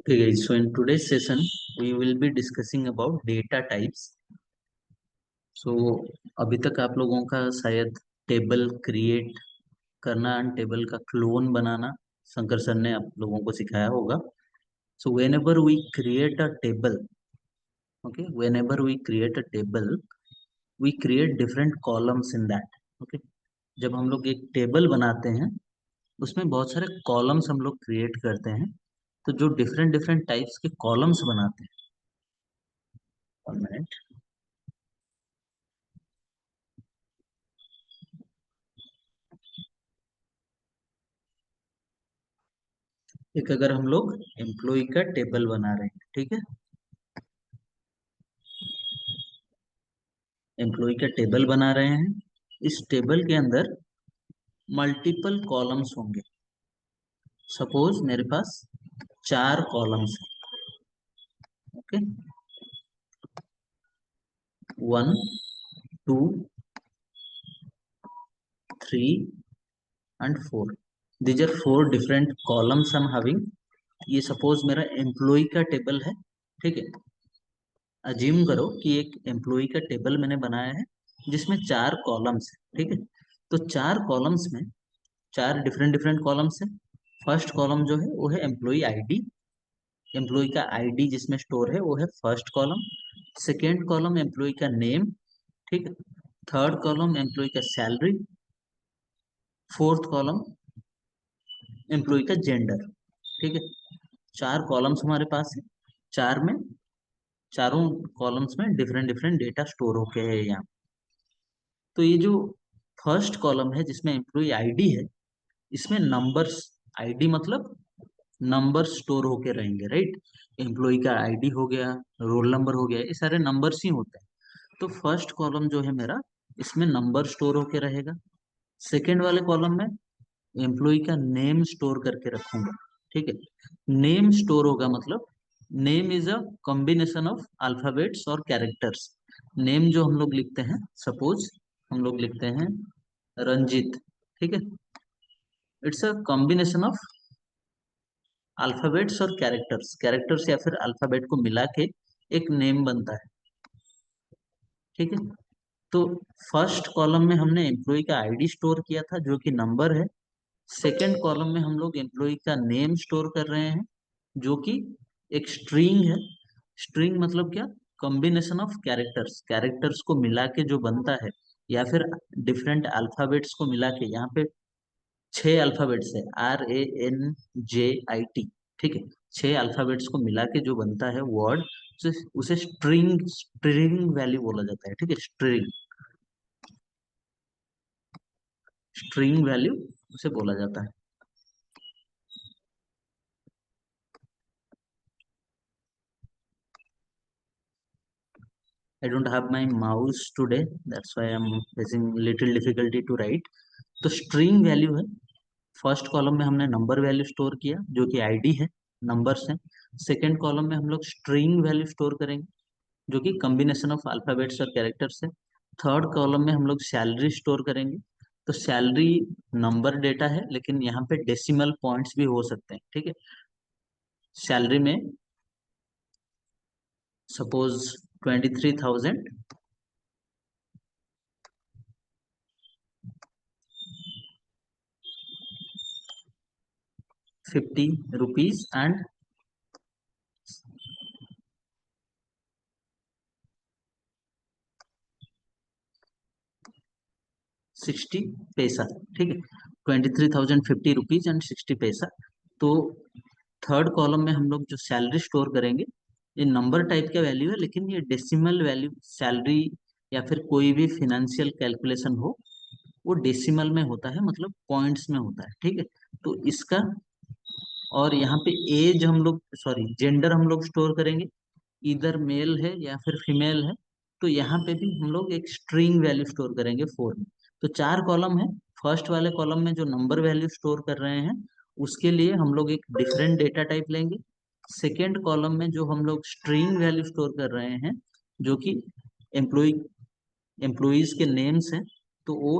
Okay, guys. So in today's session, we will be discussing about data types. So अभी तक आप लोगों का शायद टेबल क्रिएट करना एंड टेबल का क्लोन बनाना शंकर सर ने आप लोगों को सिखाया होगा. So whenever we create a table, okay, whenever we create a table, we create different columns in that. Okay, जब हम लोग एक टेबल बनाते हैं उसमें बहुत सारे कॉलम्स हम लोग क्रिएट करते हैं. तो जो डिफरेंट डिफरेंट टाइप्स के कॉलम्स बनाते हैं, 1 मिनट. एक अगर हम लोग एम्प्लॉय का टेबल बना रहे हैं, ठीक है, एम्प्लॉय का टेबल बना रहे हैं. इस टेबल के अंदर मल्टीपल कॉलम्स होंगे. सपोज मेरे पास 4 कॉलम्स हैं. Okay, 1, 2, 3 and 4. These are 4 different columns I am having. ये सपोज मेरा एम्प्लॉय का टेबल है. ठीक है, अज्यूम करो कि एक एम्प्लॉय का टेबल मैंने बनाया है जिसमें 4 कॉलम्स है. ठीक है, तो 4 कॉलम्स में 4 डिफरेंट डिफरेंट कॉलम्स है. फर्स्ट कॉलम जो है वो है एम्प्लॉय आईडी. एम्प्लॉय का आईडी जिसमें स्टोर है वो है first column. Second column employee का नेम. ठीक है, थर्ड कॉलम एम्प्लॉय का सैलरी. फोर्थ कॉलम एम्प्लॉय का जेंडर. ठीक है, 4 कॉलम्स हमारे पास है. चार में चारों कॉलम्स में डिफरेंट डिफरेंट डेटा स्टोर होके है यहाँ. तो ये जो फर्स्ट कॉलम है जिसमें एम्प्लॉय आईडी है, इसमें नंबर्स, आईडी मतलब नंबर स्टोर होके रहेंगे, राइट. एम्प्लॉय का आईडी हो गया, रोल नंबर हो गया, ये सारे नंबर्स ही होते हैं. तो फर्स्ट कॉलम जो है मेरा, इसमें नंबर स्टोर होके रहेगा. सेकेंड वाले कॉलम में एम्प्लॉय का नेम स्टोर करके रखूंगा. ठीक है, नेम स्टोर होगा मतलब name is a combination of alphabets और कैरेक्टर्स. नेम जो हम लोग लिखते हैं, सपोज हम लोग लिखते हैं रंजीत. ठीक है, it's a combination of alphabets और कैरेक्टर्स. कैरेक्टर्स या फिर अल्फाबेट को मिला के एक नेम बनता है. ठीक है, तो फर्स्ट कॉलम में हमने एम्प्लॉय का आईडी स्टोर किया था जो कि नंबर है. सेकेंड कॉलम में हम लोग एम्प्लॉय का नेम स्टोर कर रहे हैं जो कि एक स्ट्रिंग है. स्ट्रिंग मतलब क्या, कॉम्बिनेशन ऑफ कैरेक्टर्स. कैरेक्टर्स को मिला के जो बनता है, या फिर डिफरेंट अल्फाबेट्स को मिला के, यहाँ पे 6 अल्फाबेट्स है, RANJIT. ठीक है, 6 अल्फाबेट्स को मिला के जो बनता है वर्ड, उसे उसे स्ट्रिंग स्ट्रिंग वैल्यू बोला जाता है. ठीक है, स्ट्रिंग स्ट्रिंग वैल्यू उसे बोला जाता है. I don't have my mouse today. That's why I'm facing little difficulty to write. तो स्ट्रिंग वैल्यू है. फर्स्ट कॉलम में हमने नंबर वैल्यू स्टोर किया जो कि आईडी है, नंबर्स हैं. सेकेंड कॉलम में हम लोग स्ट्रिंग वैल्यू स्टोर करेंगे जो कि कॉम्बिनेशन ऑफ अल्फाबेट्स और कैरेक्टर्स है. थर्ड कॉलम में हम लोग सैलरी स्टोर करेंगे. तो सैलरी नंबर डेटा है, लेकिन यहाँ पे डेसिमल पॉइंट्स भी हो सकते हैं. ठीक है, सैलरी में सपोज 23,000 50 रुपीज एंड 60 पैसा. ठीक है, 23,050 रुपीज एंड 60 पैसा. तो थर्ड कॉलम में हम लोग जो सैलरी स्टोर करेंगे, ये नंबर टाइप का वैल्यू है, लेकिन ये डेसिमल वैल्यू. सैलरी या फिर कोई भी फिनेंशियल कैलकुलेशन हो, वो डेसिमल में होता है, मतलब पॉइंट्स में होता है. ठीक है, तो इसका, और यहाँ पे एज हम लोग, सॉरी, जेंडर हम लोग स्टोर करेंगे, इधर मेल है या फिर फीमेल है. तो यहाँ पे भी हम लोग एक स्ट्रिंग वैल्यू स्टोर करेंगे 4 में. तो 4 कॉलम है. फर्स्ट वाले कॉलम में जो नंबर वैल्यू स्टोर कर रहे हैं, उसके लिए हम लोग एक डिफरेंट डेटा टाइप लेंगे. सेकेंड कॉलम में जो हम लोग स्ट्रिंग वैल्यू स्टोर कर रहे हैं जो कि एम्प्लॉय एम्प्लॉइज के नेम्स हैं, तो वो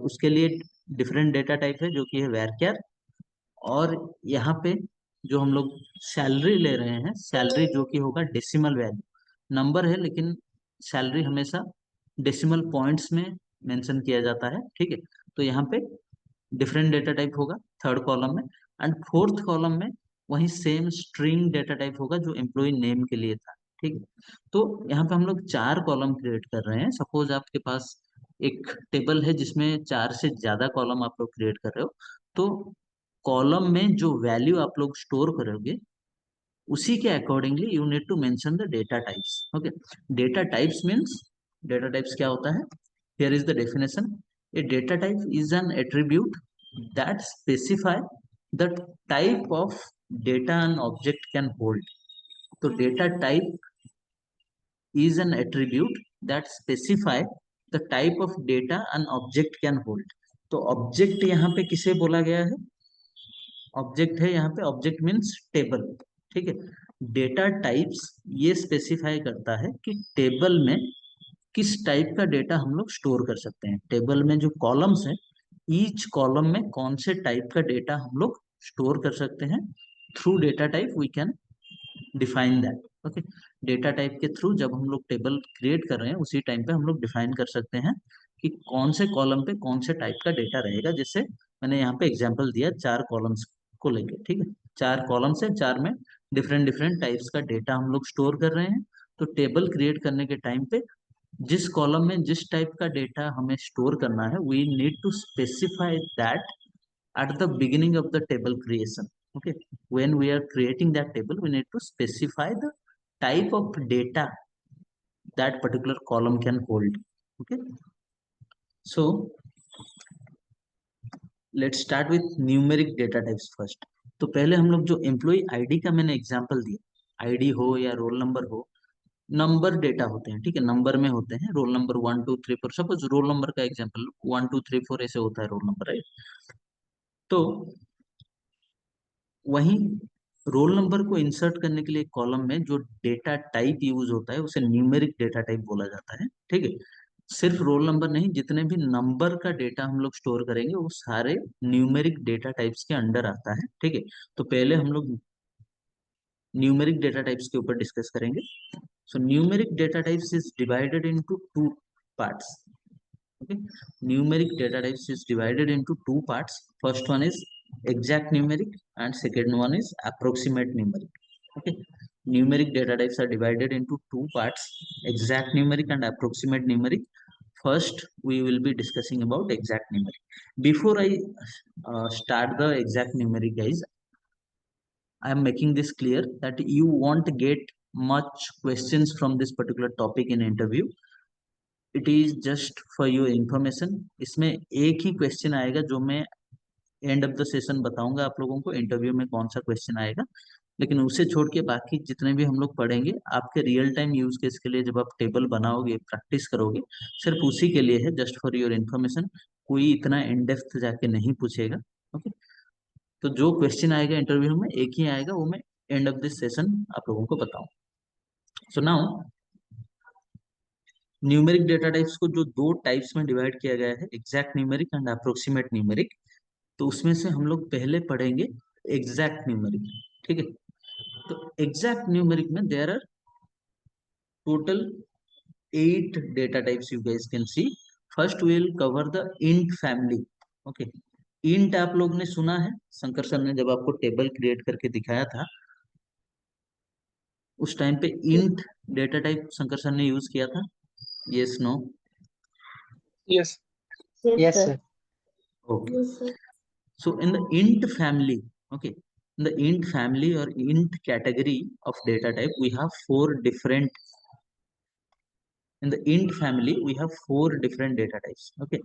उसके लिए डिफरेंट डेटा टाइप है जो कि है वैरक्यार. और यहाँ पे जो हम लोग सैलरी ले रहे हैं, सैलरी जो कि होगा डेसिमल वैल्यू, नंबर है लेकिन सैलरी हमेशा डेसिमल पॉइंट्स में मेंशन किया जाता है, ठीक है। तो यहाँ पे डिफरेंट डेटा टाइप होगा थर्ड कॉलम में, एंड फोर्थ कॉलम में वही सेम स्ट्रिंग डेटा टाइप होगा जो एम्प्लॉय नेम के लिए था, ठीक है। तो यहाँ पे हम लोग चार कॉलम क्रिएट कर रहे हैं। सपोज आपके पास एक टेबल है जिसमें चार से ज्यादा कॉलम आप लोग क्रिएट कर रहे हो, तो कॉलम में जो वैल्यू आप लोग स्टोर करोगे उसी के accordingly you need to mention the data types, okay. Data types means, data types क्या होता है, here is the definition. A data type is an attribute that specify the type of data an object can hold. तो data type is an attribute that specify the type of data an object can hold। तो object यहाँ पे किसे बोला गया है, object है यहाँ पे, ऑब्जेक्ट मीन्स टेबल, ठीक है। डेटा टाइप्स ये स्पेसिफाई करता है कि टेबल में किस टाइप का डेटा हम लोग स्टोर कर सकते हैं। टेबल में जो कॉलम्स है, ईच कॉलम में कौन से टाइप का डेटा हम लोग स्टोर कर सकते हैं, through data type we can define that, okay. Data type के थ्रू जब हम लोग टेबल क्रिएट कर रहे हैं उसी टाइम पे हम लोग डिफाइन कर सकते हैं कि कौन से कॉलम पे कौन से टाइप का डेटा रहेगा। जैसे मैंने यहाँ पे एग्जांपल दिया चार कॉलम्स को लेके, ठीक है। चार कॉलम्स है, चार में डिफरेंट डिफरेंट टाइप्स का डेटा हम लोग स्टोर कर रहे हैं। तो टेबल क्रिएट करने के टाइम पे जिस कॉलम में जिस टाइप का डेटा हमें स्टोर करना है, we need to specify that at the beginning of the table creation, okay। When we are creating that table we need to specify the type of data that particular column can hold, okay। So let's start with numeric data types first। तो पहले हम लोग जो employ ID का मैंने example दिया, ID हो या रोल नंबर हो, नंबर डेटा होते हैं, ठीक है, नंबर में होते हैं, roll number 1 2 3 4, suppose roll number का एग्जांपल 1 2 3 4 ऐसे होता है रोल नंबर, राइट। तो वहीं रोल नंबर को इंसर्ट करने के लिए कॉलम में जो डेटा टाइप यूज होता है उसे न्यूमेरिक डेटा टाइप बोला जाता है, ठीक है। सिर्फ रोल नंबर नहीं, जितने भी नंबर का डेटा हम लोग स्टोर करेंगे वो सारे न्यूमेरिक डेटा टाइप्स के अंडर आता है, ठीक है। तो पहले हम लोग न्यूमेरिक डेटा टाइप्स के ऊपर डिस्कस करेंगे। So numeric data types is divided into two parts, okay। Numeric data types is divided into two parts. First one is exact numeric and second one is approximate numeric, okay। Numeric data types are divided into two parts, exact numeric and approximate numeric। First we will be discussing about exact numeric. Before I start the exact numeric, guys, I am making this clear that you won't get much questions from this particular topic in interview। It is just for your information. इसमें एक ही question आएगा जो मैं end of the session बताऊंगा आप लोगों को interview में कौन सा क्वेश्चन आएगा, लेकिन उसे छोड़ के बाकी जितने भी हम लोग पढ़ेंगे आपके रियल टाइम यूज केस के लिए, जब आप टेबल बनाओगे प्रैक्टिस करोगे, सिर्फ उसी के लिए है, जस्ट फॉर योर इन्फॉर्मेशन। कोई इतना इन डेप्थ जाके नहीं पूछेगा, ओके। तो जो क्वेश्चन आएगा इंटरव्यू में एक ही आएगा, वो मैं एंड ऑफ दिस सेशन आप लोगों को बताऊं। So now numeric data types को जो दो टाइप्स में डिवाइड किया गया है, exact numeric and approximate numeric. तो उसमें से हम लोग पहले पढ़ेंगे एग्जैक्ट न्यूमेरिक, ठीक है। तो एग्जैक्ट न्यूमेरिक में there are total 8 data types, you guys can see. First we will cover the int family, okay. Int आप लोग ने सुना है, शंकर सर ने जब आपको टेबल क्रिएट करके दिखाया था उस टाइम पे int data type Shankar sir ने यूज किया था, yes no? Yes. Yes, Yes, sir. sir. Okay. Yes, sir. So in the int family, okay, in the int family or int category of data type, we have four different. In the int family, we have four different data types. Okay,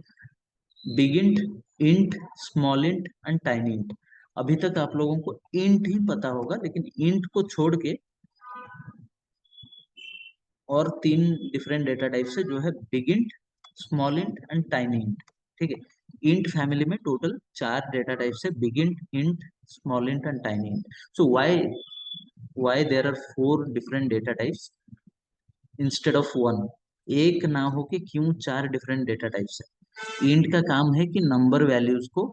big int, small int, and tiny int. अभी तक आप लोगों को int ही पता होगा, लेकिन int को छोड़ के और तीन डिफरेंट डेटा टाइप्स है जो है big int, small int and tiny int, ठीक है। इंट फैमिली में टोटल चार डेटा टाइप्स है, big int, small int and tiny int. So why there are four different data types instead of one? एक ना हो कि क्यों चार डिफरेंट डेटा टाइप्स है? इंट का काम है कि नंबर वैल्यूज को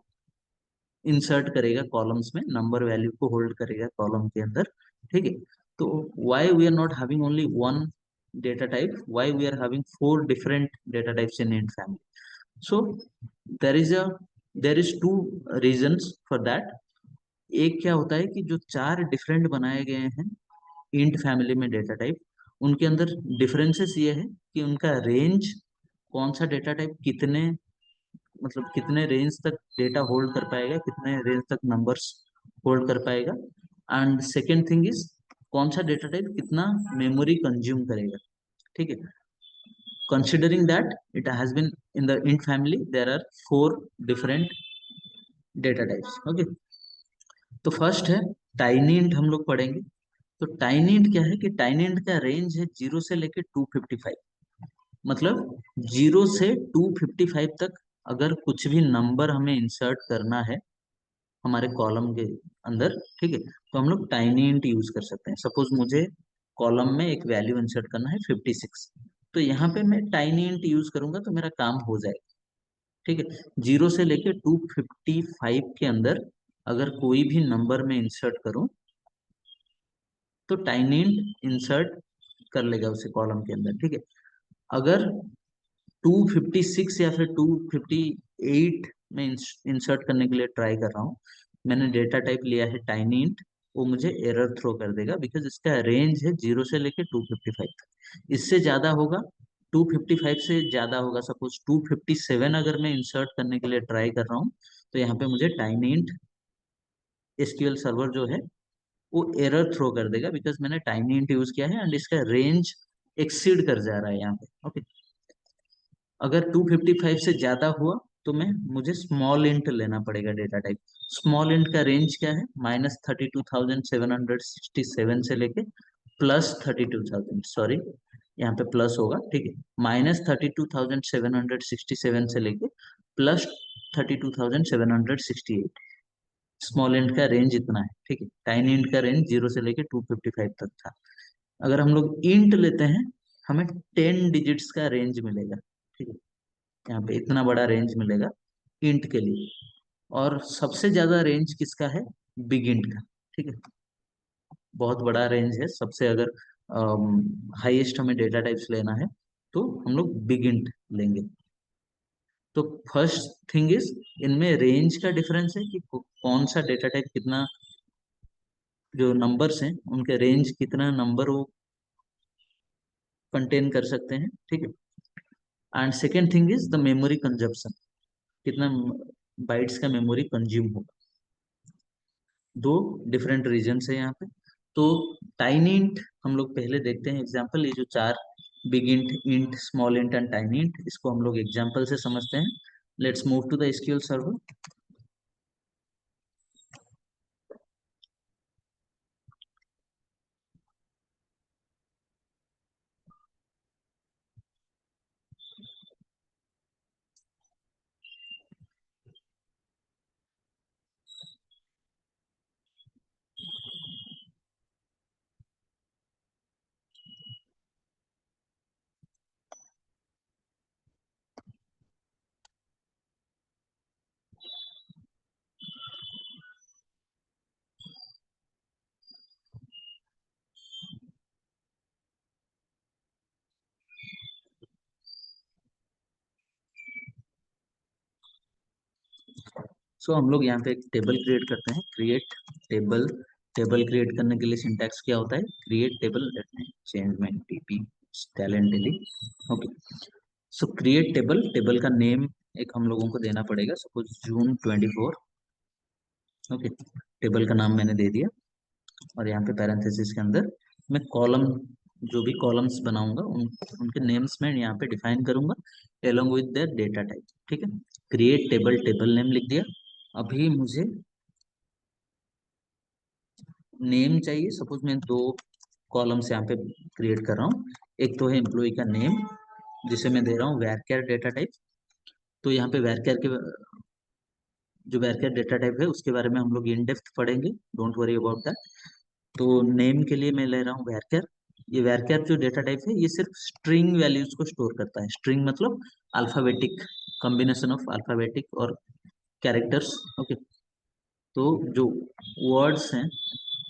इंसर्ट करेगा कॉलम्स में, नंबर वैल्यू को होल्ड करेगा कॉलम के अंदर, ठीक है। तो why we are not having only one data type, why we are having four different data types in int family? So there is a there is two reasons for that. एक क्या होता है कि जो चार डिफरेंट बनाए गए हैं इंट फैमिली में डेटा टाइप, उनके अंदर डिफरेंसेस ये है कि उनका रेंज, कौन सा डेटा टाइप कितने, मतलब कितने रेंज तक डेटा होल्ड कर पाएगा, कितने रेंज तक नंबर्स होल्ड कर पाएगा। एंड सेकेंड थिंग इज कौन सा डेटा टाइप कितना मेमोरी कंज्यूम करेगा, ठीक है। Considering that it has been in the int family there are four different data types, okay. तो फर्स्ट है टाइनी इंट, हम लोग पढ़ेंगे। तो टाइनी इंट क्या है कि टाइनी इंट का रेंज है 0 से लेके 255, मतलब 0 से 255 तक अगर कुछ भी नंबर हमें इंसर्ट करना है हमारे कॉलम के अंदर, ठीक है, तो हम लोग टाइनी इंट यूज कर सकते हैं। सपोज मुझे कॉलम में एक वैल्यू इंसर्ट करना है 56, तो यहाँ पे मैं टाइनी इंट यूज करूंगा तो मेरा काम हो जाएगा, ठीक है। 0 से लेके 255 के अंदर अगर कोई भी नंबर में इंसर्ट करूं तो टाइनी इंट इंसर्ट कर लेगा उसे कॉलम के अंदर, ठीक है। अगर 256 या फिर 258 में इंसर्ट करने के लिए ट्राई कर रहा हूँ, मैंने डेटा टाइप लिया है टाइनी इंट, वो मुझे एरर थ्रो कर देगा बिकॉज इसका रेंज है 0 से लेके 255 तक। इससे ज्यादा होगा, 255 से ज्यादा होगा, सपोज 257 अगर मैं इंसर्ट करने के लिए ट्राई कर रहा हूँ, तो यहाँ पे मुझे टाइनी इंट एसक्यूएल सर्वर जो है वो एरर थ्रो कर देगा बिकॉज मैंने टाइनी इंट यूज किया है एंड इसका रेंज एक्सीड कर जा रहा है यहाँ पे, ओके। अगर 255 से ज्यादा हुआ तो मैं मुझे स्मॉल इंट लेना पड़ेगा डेटा टाइप। स्मॉल इंट का रेंज क्या है, -32,767 से लेके +32,000, सॉरी यहाँ पे प्लस होगा, ठीक है, -32,767 से लेके +32,768। स्मॉल इंट का रेंज इतना है, ठीक है। टाइनी इंट का रेंज 0 से लेके 255 तक था। अगर हम लोग इंट लेते हैं हमें 10 डिजिट्स का रेंज मिलेगा, ठीक है। यहाँ पे इतना बड़ा रेंज मिलेगा इंट के लिए। और सबसे ज्यादा रेंज किसका है, बिग इंट का, ठीक है। बहुत बड़ा रेंज है सबसे, अगर हाईएस्ट हमें डेटा टाइप्स लेना है तो हम लोग बिग इंट लेंगे। तो फर्स्ट थिंग इज इनमें रेंज का डिफरेंस है कि कौन सा डेटा टाइप कितना, जो नंबर्स हैं उनके रेंज कितना नंबर वो कंटेन कर सकते हैं, ठीक है। And second thing is the memory consumption, कितना बाइट्स का मेमोरी कंज्यूम होगा। दो डिफरेंट रीजन है यहाँ पे। तो टाइनी इंट हम लोग पहले देखते हैं एग्जांपल, ये जो चार big int, int, small int and tiny int, इसको हम लोग एग्जांपल से समझते हैं। Let's move to the SQL server. So हम लोग यहाँ पे एक टेबल क्रिएट करते हैं, क्रिएट टेबल। टेबल क्रिएट करने के लिए सिंटैक्स क्या होता है, create table, let me change my TP टैलेंटली, okay. So create table, table का नेम एक हम लोगों को देना पड़ेगा, सपोज जून 24, ओके। टेबल का नाम मैंने दे दिया और यहाँ पे पैरेंथेसिस के अंदर मैं कॉलम, जो भी कॉलम्स बनाऊंगा उनके नेम्स में यहाँ पे डिफाइन करूंगा along with their data type, ठीक है। क्रिएट टेबल, टेबल नेम लिख दिया। अभी मुझे नेम चाहिए, सपोज मैं दो कॉलम्स यहाँ पे क्रिएट कर रहा हूँ। एक तो है एम्प्लॉय का नेम जिसे मैं दे रहा हूँ वैरचर डेटा टाइप। तो यहाँ पे वैरचर के जो वैरचर डेटा टाइप है उसके बारे में हम लोग इन डेप्थ पढ़ेंगे, डोंट वरी अबाउट दैट। तो नेम के लिए मैं ले रहा हूँ वैरचर। ये वैरचर जो डेटा टाइप है ये सिर्फ स्ट्रिंग वैल्यूज को स्टोर करता है। स्ट्रिंग मतलब अल्फाबेटिक, कॉम्बिनेशन ऑफ अल्फाबेटिक और कैरेक्टर्स, ओके। तो जो वर्ड्स हैं,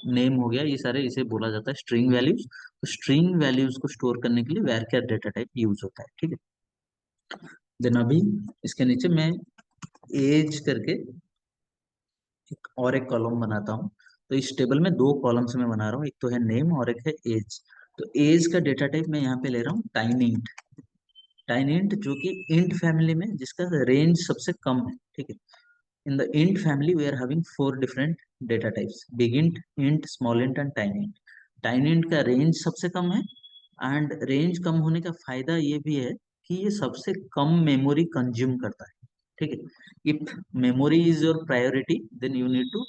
नेम हो गया, ये सारे इसे बोला जाता है स्ट्रिंग वैल्यूज। तो स्ट्रिंग वैल्यूज को स्टोर करने के लिए varchar डेटा टाइप यूज होता है, ठीक है। देन अभी इसके नीचे मैं एज करके एक कॉलम बनाता हूँ। तो इस टेबल में दो कॉलम्स में बना रहा हूँ, एक तो है नेम और एक है एज। तो एज का डेटा टाइप मैं यहाँ पे ले रहा हूँ टाइनिंट। टाइनिंट जो कि इंट फैमिली में जिसका रेंज सबसे कम है, ठीक है। In the int family, we are having four different data types: big int, int, small int and tiny int. Tiny int का रेंज सबसे कम है, एंड रेंज कम होने का फायदा ये भी है कि ये सबसे कम मेमोरी कंज्यूम करता है, ठीक है। If memory is your priority then you need to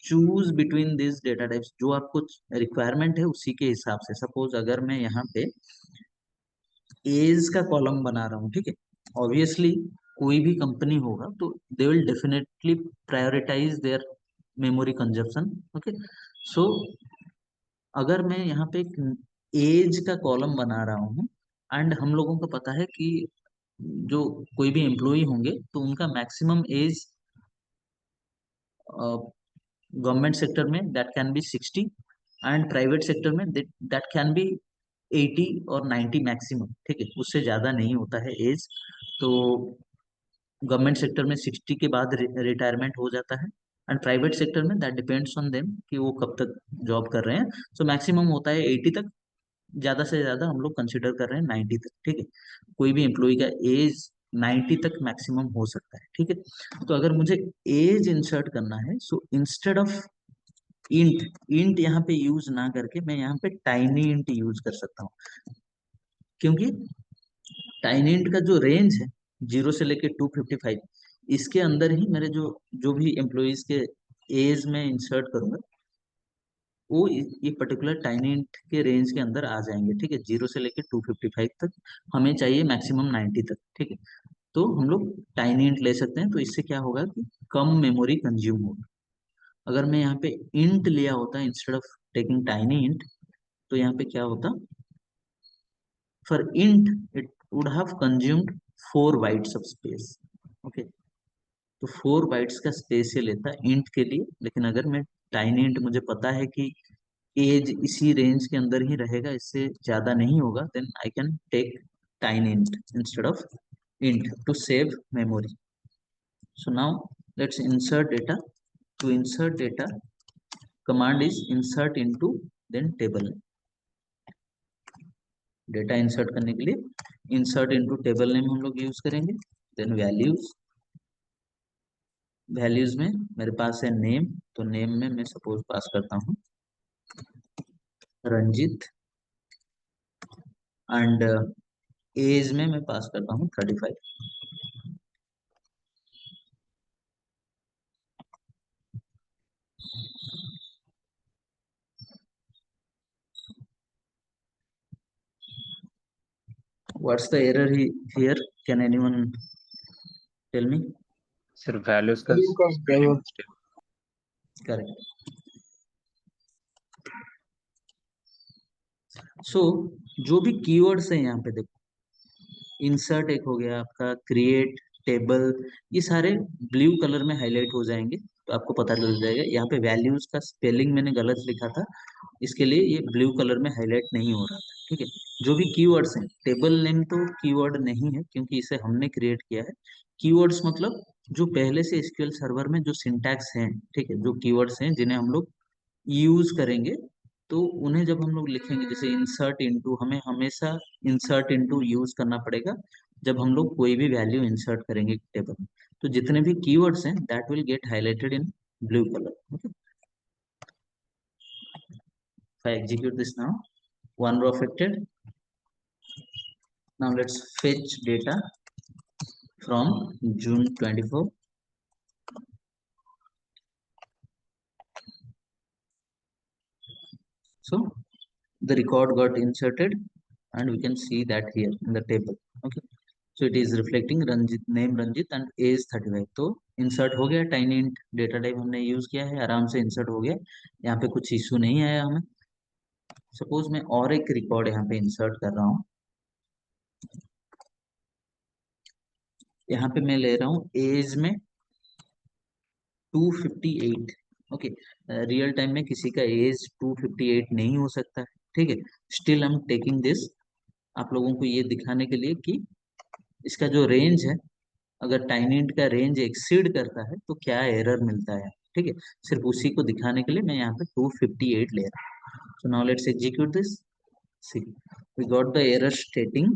choose between this data types. जो आपको रिक्वायरमेंट है उसी के हिसाब से। सपोज अगर मैं यहाँ पे एज का कॉलम बना रहा हूँ, ठीक है। ऑब्वियसली कोई भी कंपनी होगा तो they will definitely prioritize their memory consumption, okay. So अगर मैं यहाँ पे एक एज का कॉलम बना रहा हूँ, एंड हम लोगों को पता है कि जो कोई भी एम्प्लॉय होंगे तो उनका मैक्सिमम एज गवर्नमेंट सेक्टर में that can be 60, and private sector में दैट कैन बी 80 और 90 मैक्सिमम, ठीक है। उससे ज्यादा नहीं होता है एज। तो गवर्नमेंट सेक्टर में 60 के बाद रिटायरमेंट हो जाता है, एंड प्राइवेट सेक्टर में दैट डिपेंड्स ऑन देम कि वो कब तक जॉब कर रहे हैं। सो मैक्सिमम होता है 80 तक, ज्यादा से ज्यादा हम लोग कंसिडर कर रहे हैं 90 तक, ठीक है। कोई भी एम्प्लॉय का एज 90 तक मैक्सिमम हो सकता है, ठीक है। तो अगर मुझे एज इंसर्ट करना है, so instead of int, int यहाँ पे यूज ना करके मैं यहाँ पे टाइनी इंट यूज कर सकता हूँ, क्योंकि टाइनी इंट का जो रेंज है 0 से लेके 255, इसके अंदर ही मेरे जो जो भी एम्प्लॉयज के एज में इंसर्ट करूंगा वो ये पर्टिकुलर टाइनी इंट के रेंज के अंदर आ जाएंगे, ठीक है। 0 से लेके 255 तक हमें चाहिए मैक्सिमम 90 तक, ठीक है। तो हम लोग टाइनी इंट ले सकते हैं। तो इससे क्या होगा कि कम मेमोरी कंज्यूम होगा। अगर मैं यहाँ पे इंट लिया होता instead of taking tiny int, तो यहाँ पे क्या होता, for int it would have consumed 4 bytes of space, okay. तो 4 बाइट्स का स्पेस ये लेता है इंट के लिए। लेकिन अगर मैं टाइनी इंट, मुझे पता है कि एज इसी रेंज के अंदर ही रहेगा, इससे ज्यादा नहीं होगा, then I can take tiny int instead of int to save memory. So now let's insert data. To insert data, command is insert into then table. Data insert करने के लिए इंसर्ट इनटू टेबल नेम हम लोग use करेंगे। Then values, values में मेरे पास है name, तो नेम में मैं सपोज पास करता हूँ रंजित, एंड एज में मैं पास करता हूँ 35। What's the error here, can anyone tell me? सिर्फ वैल्यूज का वैल्यू का स्पेलिंग मिस्टेक। करेक्ट। सो जो भी कीवर्ड्स हैं यहाँ पे देखो, इंसर्ट एक हो गया आपका, क्रिएट, टेबल, ये सारे ब्लू कलर में हाईलाइट हो जाएंगे। तो आपको पता चल जाएगा यहाँ पे वैल्यूज का स्पेलिंग मैंने गलत लिखा था, इसके लिए ये ब्लू कलर में हाईलाइट नहीं हो रहा था, ठीक है। जो भी कीवर्ड्स हैं, टेबल नेम तो कीवर्ड नहीं है क्योंकि इसे हमने क्रिएट किया है। कीवर्ड्स मतलब जो पहले से एसक्यूएल सर्वर में जो सिंटैक्स हैं, ठीक है, जो कीवर्ड्स हैं जिन्हें हम लोग यूज करेंगे, तो उन्हें जब हम लोग लिखेंगे, जैसे इंसर्ट इनटू, हमें हमेशा इंसर्ट इनटू यूज करना पड़ेगा जब हम लोग कोई भी वैल्यू इंसर्ट करेंगे टेबल में। तो जितने भी कीवर्ड्स हैं that will get highlighted in blue colour, okay. If I execute this now, one row affected. Now let's fetch data from June 24. So the record got inserted and we can see that here in the table, okay. So it is reflecting Ranjit, name Ranjit and age 35। तो insert हो गया, tiny int data type हमने use किया है, आराम से insert हो गया। यहाँ पे कुछ इश्यू नहीं आया हमें। सपोज मैं और एक रिकॉर्ड यहाँ पे इंसर्ट कर रहा हूँ। यहाँ पे मैं ले रहा हूँ एज में 258। ओके, रियल टाइम में किसी का एज 258 नहीं हो सकता है, ठीक है। Still I am taking this आप लोगों को ये दिखाने के लिए कि इसका जो रेंज है, अगर टाइनिंट का रेंज एक्सीड करता है तो क्या एरर मिलता है, ठीक है। सिर्फ उसी को दिखाने के लिए मैं यहाँ पे 258 ले रहा हूँ। So now let's execute this. See, we got the error stating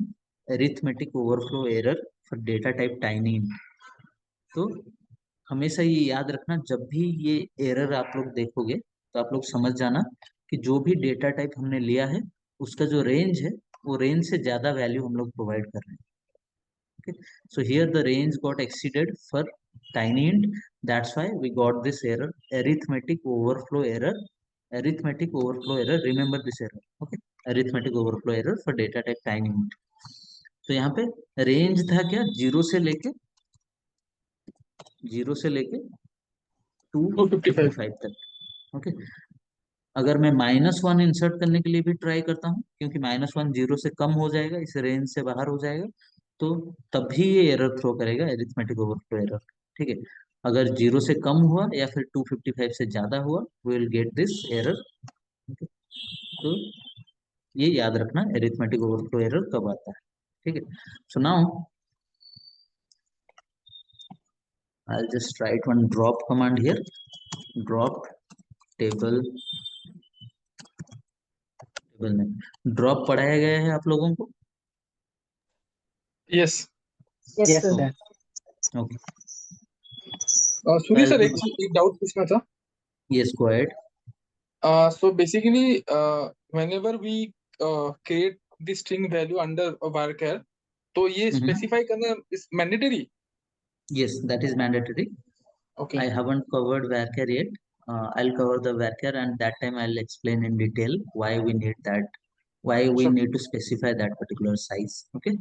arithmetic overflow error for data type tinyint. तो हमेशा ये याद रखना, जब भी ये एरर आप लोग देखोगे तो आप लोग समझ जाना कि जो भी डेटा टाइप हमने लिया है उसका जो रेंज है वो रेंज से ज्यादा वैल्यू हम लोग प्रोवाइड कर रहे हैं। Okay, so here the range got exceeded for tiny int. That's why we got this error, arithmetic overflow error. Arithmetic overflow error. Remember this error. Okay, arithmetic overflow error for data type tiny int. तो यहाँ पे range था क्या, zero से लेके 255। 255 तक। Okay, अगर मैं -1 इंसर्ट करने के लिए भी ट्राई करता हूँ, क्योंकि -1 जीरो से कम हो जाएगा, इस रेंज से बाहर हो जाएगा, तो तब भी ये एरर थ्रो करेगा, एरिथमेटिक ओवरफ्लो एरर, ठीक है। अगर जीरो से कम हुआ या फिर 255 से ज्यादा हुआ, we will get this error. तो ये याद रखना एरिथमेटिक ओवरफ्लो एरर कब आता है, ठीक है। So now I'll just write one drop command here. Drop table में ड्रॉप पढ़ाया गया है आप लोगों को? Yes. Yes, Yes, sir. sir. Okay, Sunil sir, एक डाउट पूछना था। Yes go ahead. So basically, whenever we create the string value under a varchar, तो ये specify करना is mandatory? Yes, that is mandatory. Okay. I haven't covered varchar yet. I'll cover the varchar, and that time I'll explain in detail why we need that, why we Sure. need to specify that particular size. Okay.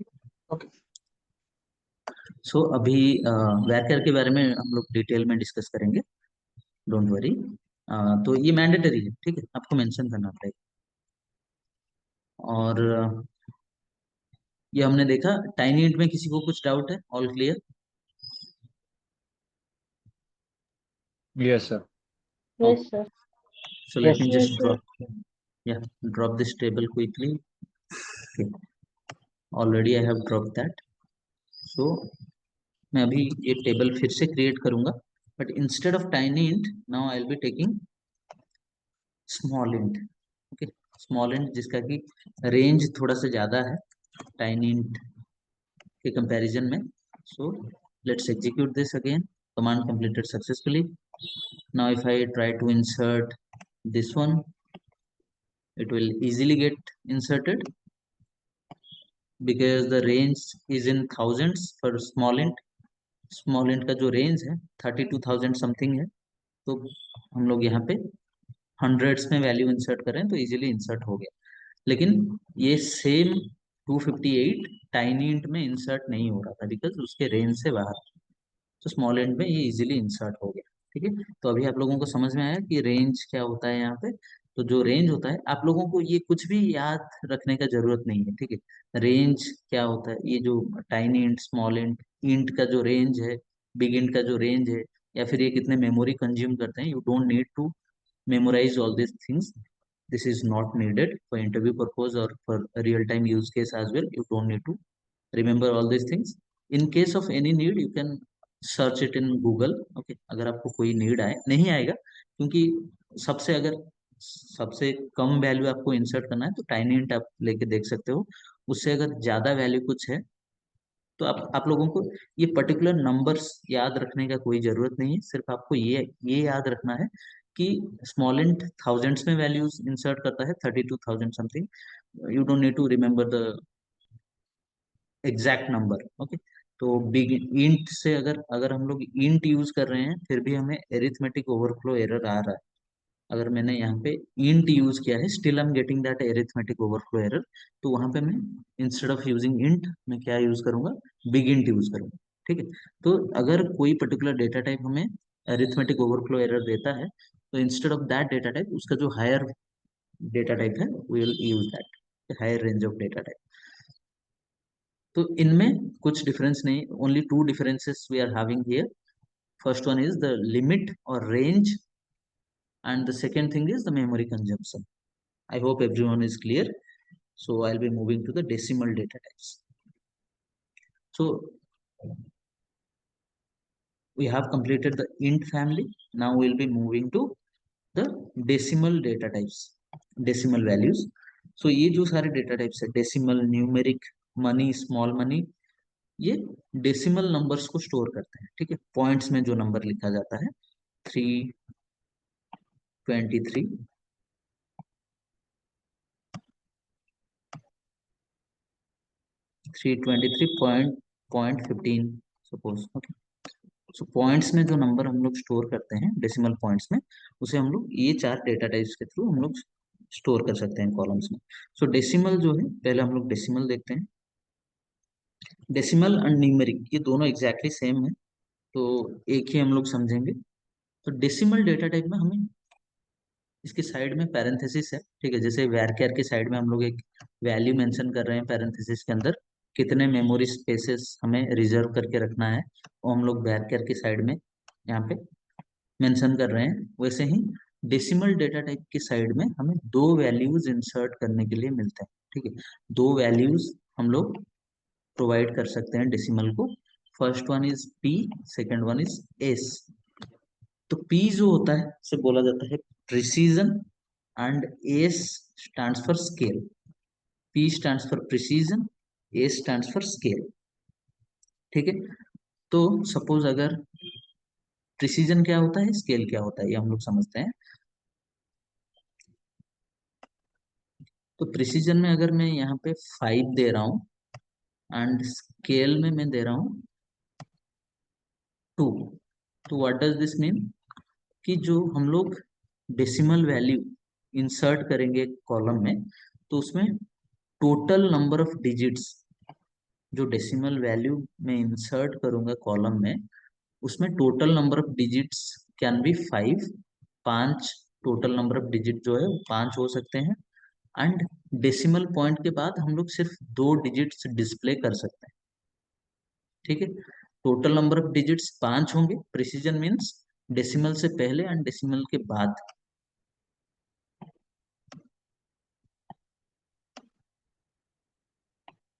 Okay. So अभी varchar के बारे में हम लोग detail में discuss करेंगे, don't worry. तो ये मैंडेटरी है, ठीक है, आपको मेंशन करना पड़ेगा। और ये हमने देखा टाइनी इंट में। किसी को कुछ डाउट है? All clear? Yes, sir. Yes, sir. So let Yes, me sir. just Yes, sir. drop this table quickly. Okay. Already I have dropped that. So मैं अभी ये टेबल फिर से क्रिएट करूंगा, but instead of tiny int now I will be taking small int. Okay, small int जिसका कि range थोड़ा सा ज्यादा है टाइनी इंट के कंपैरिजन में। So let's execute this again. Command completed successfully. Now if I try to insert this one, it will easily get inserted because the range is in thousands for small int. Small int का जो range है 32,000 something है, तो हम लोग यहाँ पे hundreds में वैल्यू इंसर्ट करें तो इजीली इंसर्ट हो गया। लेकिन ये सेम 258 टाइनी इंट में इंसर्ट नहीं हो रहा था बिकॉज उसके रेंज से बाहर, तो स्मॉल इंट में ये इजीली इंसर्ट हो गया, ठीक है। तो अभी आप लोगों को समझ में आया कि रेंज क्या होता है यहाँ पे। तो जो रेंज होता है, आप लोगों को ये कुछ भी याद रखने का जरूरत नहीं है, ठीक है। रेंज क्या होता है, ये जो tiny int, small int, int का जो रेंज है, बिग इंट का जो रेंज है, या फिर ये कितने मेमोरी कंज्यूम करते हैं, you don't need to memorize all these things. This is not needed for interview purpose or for real time use case as well. You don't need to remember all these things. In case of any need, you can search it in Google. Okay, अगर आपको कोई need आए, नहीं आएगा क्योंकि अगर सबसे कम value आपको इंसर्ट करना है तो टाइनी इंट आप लेके देख सकते हो। उससे अगर ज्यादा वैल्यू कुछ है तो आप लोगों को ये पर्टिकुलर नंबर्स याद रखने का कोई जरूरत नहीं है। सिर्फ आपको ये याद रखना है कि स्मॉल इंट थाउजेंड्स में वैल्यूज इंसर्ट करता है, 32,000 something. You don't need to remember the exact number. Okay, तो बिग इंट से अगर अगर हम लोग इंट यूज कर रहे हैं फिर भी हमें एरिथमेटिक ओवरफ्लो एरर आ रहा है। अगर मैंने यहाँ पे इंट यूज किया है, still I am getting that arithmetic overflow error, तो वहां पे मैं इंस्टेड ऑफ यूजिंग इंट मैं क्या यूज करूंगा, बिग इंट यूज करूंगा, ठीक है। तो अगर कोई पर्टिकुलर डेटा टाइप हमें एरिथमेटिक ओवरफ्लो एरर देता है तो instead of that data type उसका जो हायर डेटा टाइप है we will use that higher range of data type. तो इनमें कुछ डिफरेंस नहीं, only two differences we are having here First one is the limit or range, and the second thing is the memory consumption. I hope everyone is clear. So I'll be moving to the decimal data types. So we have completed the int family. Now we'll be moving to the decimal data types, decimal values. So ये जो सारे data types है, decimal, numeric, money, small money, ये decimal numbers को store करते हैं, ठीक है। पॉइंट्स में जो नंबर लिखा जाता है 323, 323.15 सपोज, ओके। सो पॉइंट्स में जो नंबर हम लोग स्टोर करते हैं डेसिमल पॉइंट्स में, उसे हम लोग ये 4 डेटा टाइप्स के थ्रू हम लोग स्टोर कर सकते हैं कॉलम्स में। सो डेसिमल जो है, पहले हम लोग डेसिमल देखते हैं। डेसिमल एंड न्यूमेरिक ये दोनों एग्जैक्टली सेम है, तो एक ही हम लोग समझेंगे। तो डेसिमल डेटा टाइप में हमें इसके साइड में पैरेंथेसिस है, ठीक है। जैसे varchar के साइड में हम लोग एक वैल्यू मेंशन कर रहे हैं पैरेंथेसिस के अंदर, कितने मेमोरी स्पेसेस हमें रिजर्व करके रखना है, वो हम लोग varchar के साइड में यहाँ पे मेंशन कर रहे हैं। वैसे ही डेसिमल डेटा टाइप की साइड में हमें 2 वैल्यूज इंसर्ट करने के लिए मिलते हैं, ठीक है। 2 वैल्यूज हम लोग प्रोवाइड कर सकते हैं डेसिमल को। First one is p, second one is s। तो p जो होता है उसे बोला जाता है precision, and s stands for scale. p stands for precision, s stands for scale, ठीक है। तो सपोज अगर प्रिसीजन क्या होता है, स्केल क्या होता है, ये हम लोग समझते हैं। तो प्रिसीजन में अगर मैं यहाँ पे 5 दे रहा हूँ एंड स्केल में मैं दे रहा हूँ 2, तो व्हाट डज दिस मीन कि जो हम लोग डेसिमल वैल्यू इंसर्ट करेंगे कॉलम में, तो उसमें टोटल नंबर ऑफ डिजिट्स जो डेसिमल वैल्यू में इंसर्ट करूंगा कॉलम में, उसमें total number of digits can be 5, 5 total number of digit जो है वो 5 हो सकते हैं। एंड डेसिमल पॉइंट के बाद हम लोग सिर्फ 2 डिजिट्स डिस्प्ले कर सकते हैं, ठीक है। टोटल नंबर ऑफ डिजिट्स 5 होंगे। प्रिसीजन मीन्स डेसिमल से पहले एंड डेसिमल के बाद।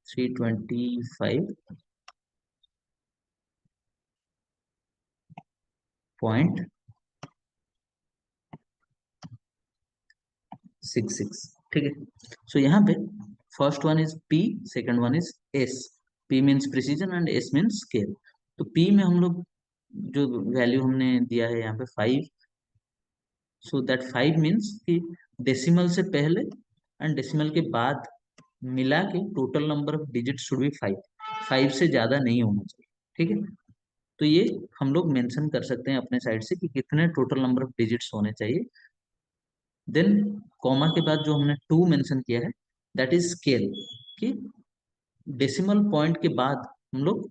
थ्री 25.66, ठीक है। सो यहाँ पे first one is p, second one is s। p means precision and s means scale. तो p में हम लोग जो वैल्यू हमने दिया है यहाँ पे 5, सो दैट 5 मीन्स कि डेसिमल से पहले एंड डेसिमल के बाद मिला के total number of digit should be 5, 5 से ज्यादा नहीं होना चाहिए, ठीक है। तो ये हम लोग मेंशन कर सकते हैं अपने साइड से कि कितने टोटल नंबर ऑफ डिजिट्स होने चाहिए। देन कॉमा के बाद जो हमने 2 मेंशन किया है, दैट इज स्केल, कि डेसिमल पॉइंट के बाद हम लोग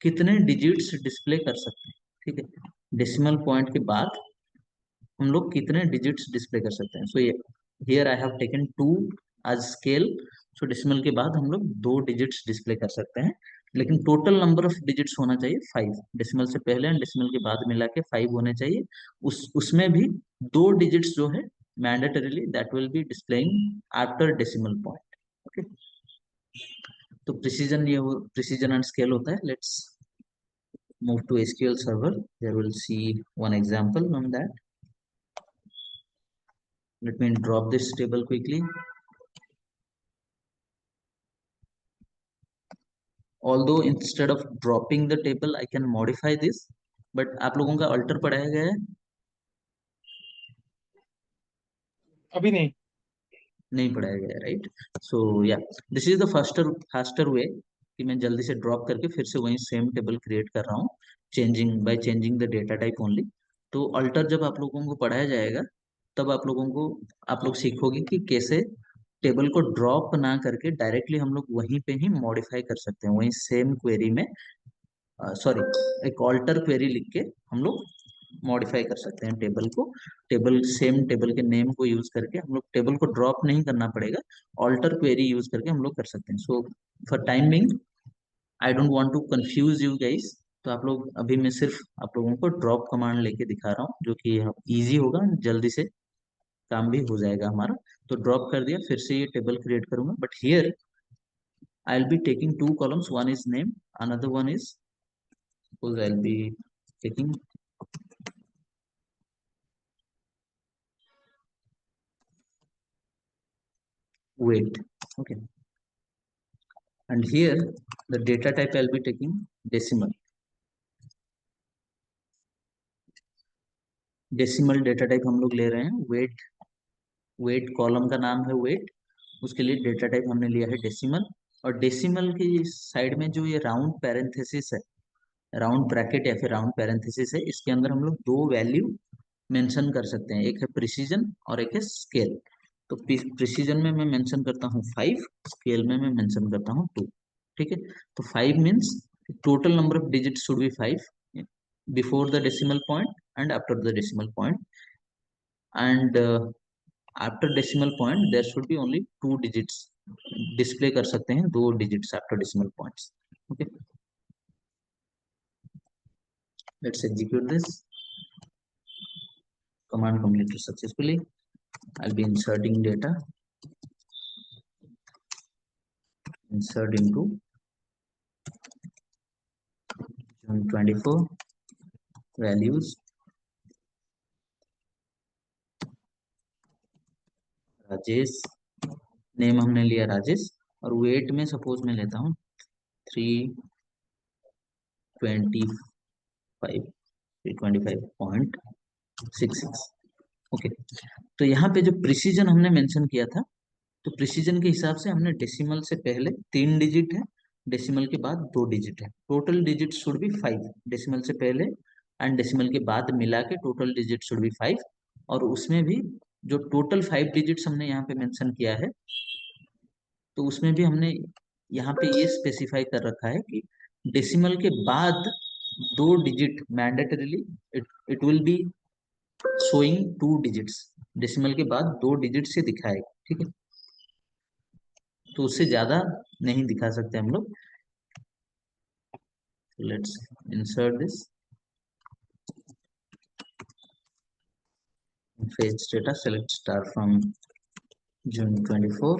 कितने डिजिट्स डिस्प्ले कर सकते हैं, ठीक है। डेसिमल पॉइंट के बाद हम लोग कितने डिजिट्स डिस्प्ले कर सकते हैं। सो ये here I have taken 2 as scale. So decimal के बाद हम लोग 2 डिजिट्स डिस्प्ले कर सकते हैं, लेकिन टोटल नंबर ऑफ डिजिट्स होना चाहिए 5। डेसिमल से पहले एंड डेसिमल के बाद मिला के 5 होने चाहिए। उसमें भी 2 डिजिट्स जो है mandatorily that will be displaying after decimal point, okay. तो प्रिसीजन ये प्रिसीजन एंड स्केल होता है। Let's move to SQL server, there will see one example on that. Let me drop this table quickly. Although instead of dropping the table, I can modify this, but आप लोगों का alter पढ़ाया गया है? अभी नहीं पढ़ाया गया, right? So yeah, this is the faster way कि मैं जल्दी से ड्रॉप करके फिर से वही सेम टेबल क्रिएट कर रहा हूँ, changing the data type only. तो अल्टर जब आप लोगों को पढ़ाया जाएगा, तब आप लोग सीखोगे कि कैसे टेबल को ड्रॉप ना करके डायरेक्टली हम लोग वहीं पे ही मॉडिफाई कर सकते हैं, वहीं सेम क्वेरी में, सॉरी, एक ऑल्टर क्वेरी लिख के हम लोग मॉडिफाई कर सकते हैं टेबल को। सेम टेबल के नेम को यूज करके हम लोग टेबल को ड्रॉप नहीं करना पड़ेगा, ऑल्टर क्वेरी यूज करके हम लोग कर सकते हैं। So for time being I don't want to confuse you guys, तो आप लोग अभी मैं सिर्फ आप लोगों को ड्रॉप कमांड लेके दिखा रहा हूँ, जो कि इजी होगा, जल्दी से काम भी हो जाएगा हमारा। तो ड्रॉप कर दिया, फिर से ये टेबल क्रिएट करूंगा, but here I will be taking two columns, one is name, another one is, suppose I will be taking weight. Okay, and here the data type I'll be taking decimal. Decimal data type हम लोग ले रहे हैं, wait, wait column का नाम है wait, उसके लिए डेटा टाइप हमने लिया है डेसिमल। और डेसिमल की साइड में जो ये राउंड पैरेंथेसिस है, राउंड ब्रैकेट या फिर राउंड पैरेंथेसिस है, इसके अंदर हम लोग दो वैल्यू मेंशन कर सकते हैं, एक है प्रिसीजन और एक है स्केल। तो प्रिसीजन में मैं मेंशन करता हूँ 5, स्केल में मैं मेंशन करता हूँ 2। ठीक है, तो 5 means total number of digit should be 5 before the decimal point and after the decimal point, and after decimal point there should be only 2 digits, display कर सकते हैं 2 digits after decimal points. Okay, let's execute this command completed successfully. I'll be inserting data, insert into June 24 values, Rajesh, name हमने लिया राजेश, और wait में suppose मैं लेता हूँ 325.66। ओके, तो यहाँ पे जो प्रिसीजन हमने मेंशन किया था, तो प्रिसीजन के हिसाब से हमने डेसिमल से पहले 3 डिजिट है, डेसिमल के बाद 2 डिजिट है, total digit should be 5, decimal से पहले एंड डेसिमल के बाद मिला के टोटल डिजिट शुड बी 5। और उसमें भी जो टोटल 5 डिजिट्स हमने यहाँ पे मेंशन किया है, तो उसमें भी हमने यहाँ पे ये स्पेसिफाई कर रखा है कि डेसिमल के बाद 2 digit mandatorily it will be showing 2 digits, decimal के बाद 2 डिजिट से दिखाएगा। ठीक है, तो उससे ज्यादा नहीं दिखा सकते हम लोग। Let's insert this fetch data, select star from June 24,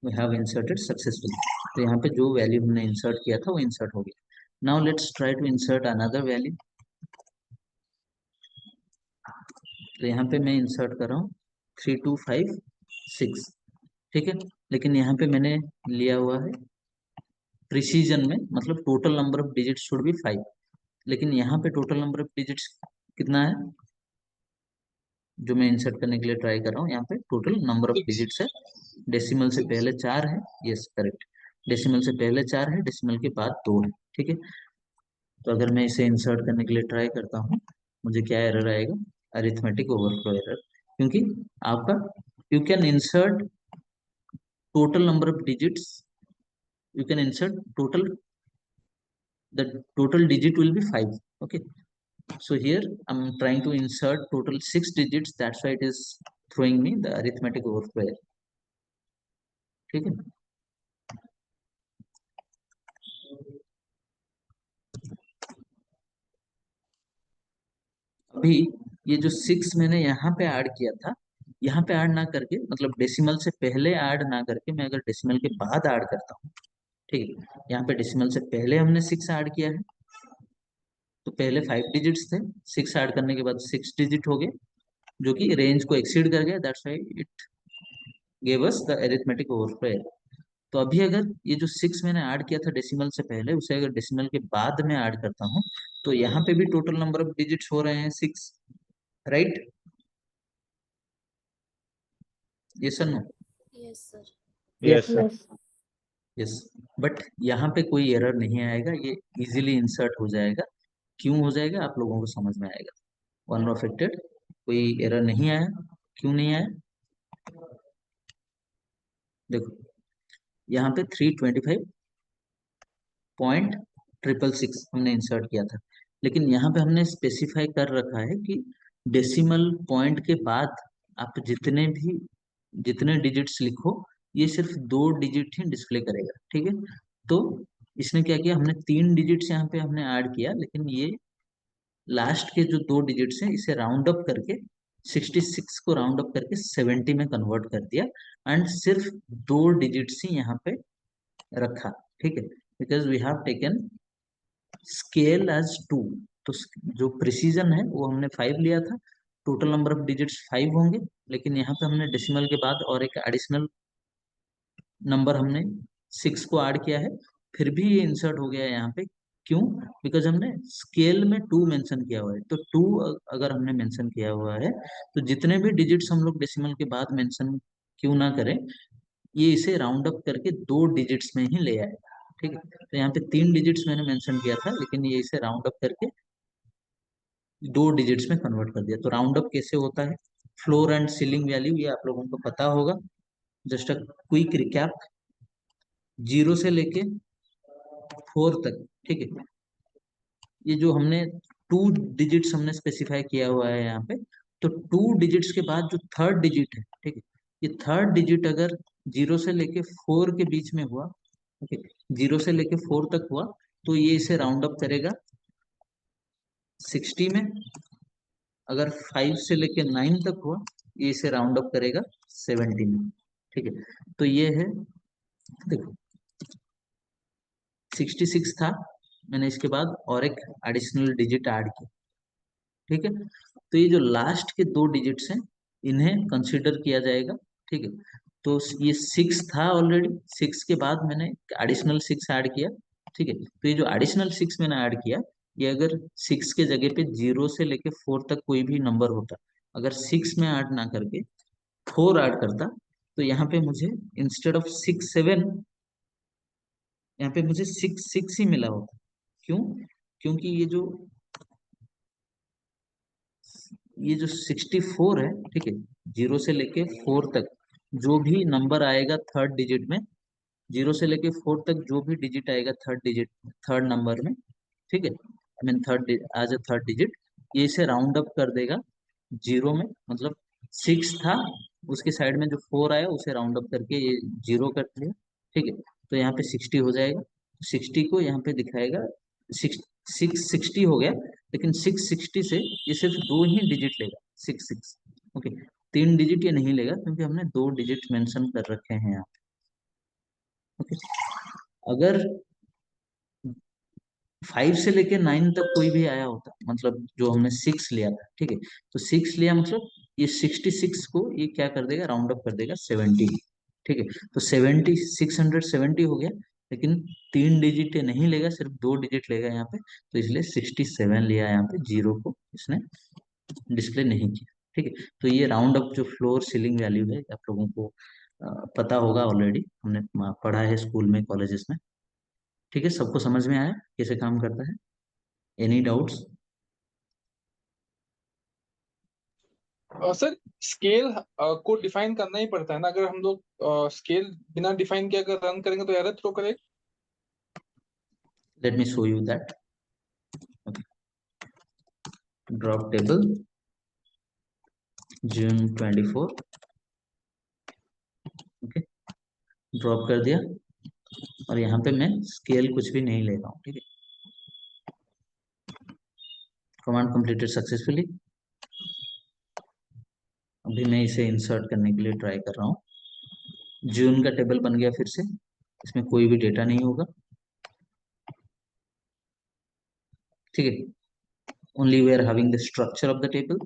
we have inserted successfully। तो यहाँ पे जो वैल्यू हमने इंसर्ट किया था वो इंसर्ट हो गया। Now let's try to insert another value. तो यहाँ पे मैं इंसर्ट कर रहा हूँ 3256। ठीक है, लेकिन यहाँ पे मैंने लिया हुआ है प्रिसीजन में, मतलब total number of digit should be 5, लेकिन यहाँ पे टोटल नंबर ऑफ डिजिट्स कितना है जो मैं इंसर्ट करने के लिए ट्राई कर रहा हूँ। यहाँ पे टोटल नंबर ऑफ 6 डिजिट्स है, डेसिमल से 6 पहले 4 है, यस करेक्ट, डेसिमल से पहले 4 है, डेसिमल के बाद 2 है। ठीक है, तो अगर मैं इसे इंसर्ट करने के लिए ट्राई करता हूँ, मुझे क्या एरर आएगा, अरिथमेटिक ओवरफ्लो एरर, क्योंकि आपका you can insert total number of digits, you can insert total, the total digit will be 5। Okay, so here I'm trying to insert total 6 digits, that's why it is throwing me the arithmetic overflow error। ठीक है, अभी ये जो 6 मैंने यहाँ पे add किया था, यहाँ पे ऐड ना करके, मतलब डेसिमल से पहले ऐड ना करके मैं अगर डेसिमल के बाद ऐड करता हूँ, ठीक है, यहाँ पे डेसिमल से पहले हमने 6 ऐड किया है, तो पहले 5 डिजिट्स थे, 6 ऐड करने के बाद 6 डिजिट हो गए, जो कि रेंज को एक्सीड कर गया, that's why it gave us the arithmetic overflow error. तो अभी अगर ये जो 6 मैंने ऐड किया था डेसिमल से पहले, उसे अगर डेसिमल के बाद में ऐड करता हूँ, तो यहाँ पे भी टोटल नंबर ऑफ डिजिट्स हो रहे हैं 6, राइट? यस और no? Yes, sir. Yes, sir. Yes. Yes, but यहाँ पे कोई एरर नहीं आएगा, ये इजीली इंसर्ट हो जाएगा। क्यों हो जाएगा आप लोगों को समझ में आएगा। वन अफेक्टेड, कोई एरर नहीं आया, क्यों नहीं आया? देखो यहाँ पे 325.666 हमने इंसर्ट किया था, लेकिन यहाँ पे हमने स्पेसिफाई कर रखा है कि डेसिमल पॉइंट के बाद आप जितने डिजिट्स लिखो, ये सिर्फ 2 डिजिट ही डिस्प्ले करेगा। ठीक है, तो इसने क्या किया, हमने 3 डिजिट्स यहाँ पे हमने ऐड किया, लेकिन ये लास्ट के जो 2 डिजिट्स हैं इसे राउंड अप करके 66 को राउंड अप करके 70 में कन्वर्ट कर दिया, एंड सिर्फ 2 डिजिट्स ही यहाँ पे रखा। ठीक है, because we have taken scale as 2। तो जो प्रिसीजन है वो हमने 5 लिया था, टोटल नंबर ऑफ डिजिट्स 5 होंगे, लेकिन यहाँ पे हमने डेसिमल के बाद और एक एडिशनल नंबर हमने 6 को ऐड किया है, फिर भी ये इंसर्ट हो गया है यहाँ पे। क्यों? बिकॉज हमने स्केल में 2 मेंशन किया हुआ है, तो 2 अगर हमने मेंशन किया हुआ है तो जितने भी डिजिट्स हम लोग डेसिमल के बाद मेंशन क्यों ना करें, ये इसे राउंड अप करके 2 डिजिट्स में ही ले आएगा। ठीक है, तो यहाँ पे 3 डिजिट्स मैंने मेंशन किया था, लेकिन ये इसे राउंड अप करके 2 डिजिट्स में कन्वर्ट कर दिया। तो राउंड अप कैसे होता है, फ्लोर एंड सीलिंग वैल्यू ये आप लोगों को पता होगा। जस्ट अ क्विक रिकैप, 0 से लेके 4 तक। ठीक है, ये जो हमने 2 डिजिट्स हमने स्पेसिफाई किया हुआ है यहाँ पे, तो 2 डिजिट्स के बाद जो थर्ड डिजिट है, ठीक है, ये थर्ड डिजिट अगर 0 से लेके 4 के बीच में हुआ, ओके, 0 से लेके 4 तक हुआ, तो ये इसे राउंड अप करेगा 60 में। अगर 5 से लेके 9 तक हुआ, ये इसे राउंड अप करेगा 70 में। ठीक है, तो ये है, देखो 66 था, मैंने इसके बाद और एक एडिशनल डिजिट ऐड किया। ठीक है, तो ये जो लास्ट के 2 डिजिट्स हैं इन्हें कंसीडर किया जाएगा। ठीक है, तो ये 6 था ऑलरेडी, 6 के बाद मैंने एडिशनल 6 ऐड किया। ठीक है, तो ये जो एडिशनल 6 मैंने ऐड किया, ये अगर 6 के जगह पे 0 से लेके 4 तक कोई भी नंबर होता, अगर 6 में ऐड ना करके 4 ऐड करता, तो यहाँ पे मुझे इंस्टेड ऑफ 6 7, यहाँ पे मुझे 6 6 ही मिला होता। क्यों? क्योंकि ये जो 64 है, ठीक है, 0 से लेके 4 तक जो भी नंबर आएगा थर्ड डिजिट में, 0 से लेके 4 तक जो भी डिजिट आएगा थर्ड डिजिट, थर्ड नंबर में, ठीक है, I mean third as a third digit, ये इसे राउंड अप कर देगा 0 में। मतलब 6 था, उसके साइड में जो 4 आया उसे राउंड अप करके ये 0 कर दिया। ठीक है, तो यहाँ पे 60 हो जाएगा, 60 को यहाँ पे दिखाएगा, 660 हो गया, लेकिन 660 से ये सिर्फ 2 ही डिजिट लेगा, 66। ओके, 3 डिजिट ये नहीं लेगा, क्योंकि हमने 2 डिजिट मेंशन कर रखे हैं यहाँ। ओके, अगर 5 से लेके 9 तक कोई भी आया होता, मतलब जो हमने 6 लिया था, ठीक है, तो 6 लिया मतलब ये 66 को ये क्या कर देगा, राउंड अप कर देगा 70। ठीक है, तो 70 670 हो गया, लेकिन 3 डिजिट ये नहीं लेगा, सिर्फ 2 डिजिट लेगा यहाँ पे, तो इसलिए 67 लिया यहाँ पे, 0 को इसने डिस्प्ले नहीं किया। ठीक है, तो ये राउंड अप जो फ्लोर सीलिंग वैल्यू है, आप लोगों को पता होगा ऑलरेडी, हमने पढ़ा है स्कूल में, कॉलेजेस में। ठीक है, सबको समझ में आया कैसे काम करता है? Any doubts? सर, स्केल को डिफाइन करना ही पड़ता है ना, अगर हम लोग स्केल बिना डिफाइन किए अगर रन करेंगे तो एरर थ्रो करेगा। Let me show you that. Drop table June 24, okay, drop कर दिया, और यहाँ पे मैं स्केल कुछ भी नहीं ले रहा हूँ। ठीक है, कमांड कंप्लीटेड सक्सेसफुली। अभी मैं इसे इंसर्ट करने के लिए ट्राई कर रहा हूँ। जून का टेबल बन गया फिर से, इसमें कोई भी डेटा नहीं होगा। ठीक है, only we are having the structure of the table.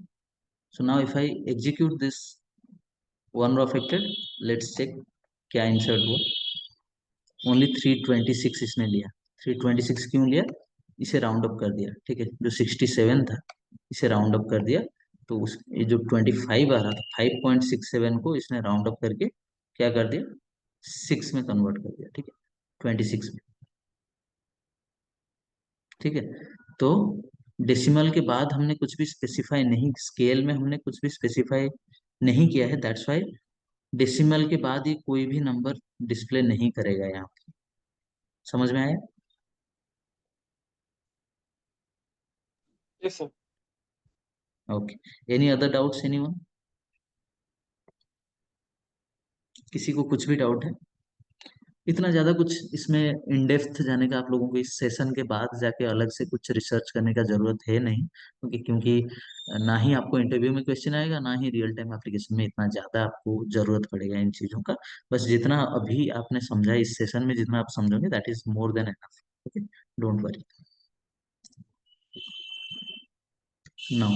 So now if I execute this one row affected, let's check क्या इंसर्ट हुआ। ओनली 326 इसने लिया। 326 क्यों लिया? इसे राउंड अप कर दिया। ठीक है, जो 67 था इसे राउंड अप कर दिया, तो उस ये जो 25 आ रहा था, 5.67 को इसने राउंड अप करके क्या कर दिया, 6 में कन्वर्ट कर दिया। ठीक है, 26 में। ठीक है, तो डेसिमल के बाद हमने कुछ भी स्पेसिफाई नहीं, स्केल में हमने कुछ भी स्पेसिफाई नहीं किया है, दैट्स वाई डेसिमल के बाद ये कोई भी नंबर डिस्प्ले नहीं करेगा यहाँ पे। समझ में आया? Yes sir. Okay, any other doubts anyone? किसी को कुछ भी डाउट है? इतना ज्यादा कुछ इसमें इन डेप्थ जाने का आप लोगों को इस सेशन के बाद जाके अलग से कुछ रिसर्च करने का जरूरत है नहीं, क्योंकि ना ही आपको इंटरव्यू में क्वेश्चन आएगा, ना ही रियल टाइम एप्लीकेशन में इतना ज्यादा आपको जरूरत पड़ेगा इन चीजों का। बस जितना अभी आपने समझा इस सेशन में, जितना आप समझोगे that is more than enough. Okay, don't worry. Now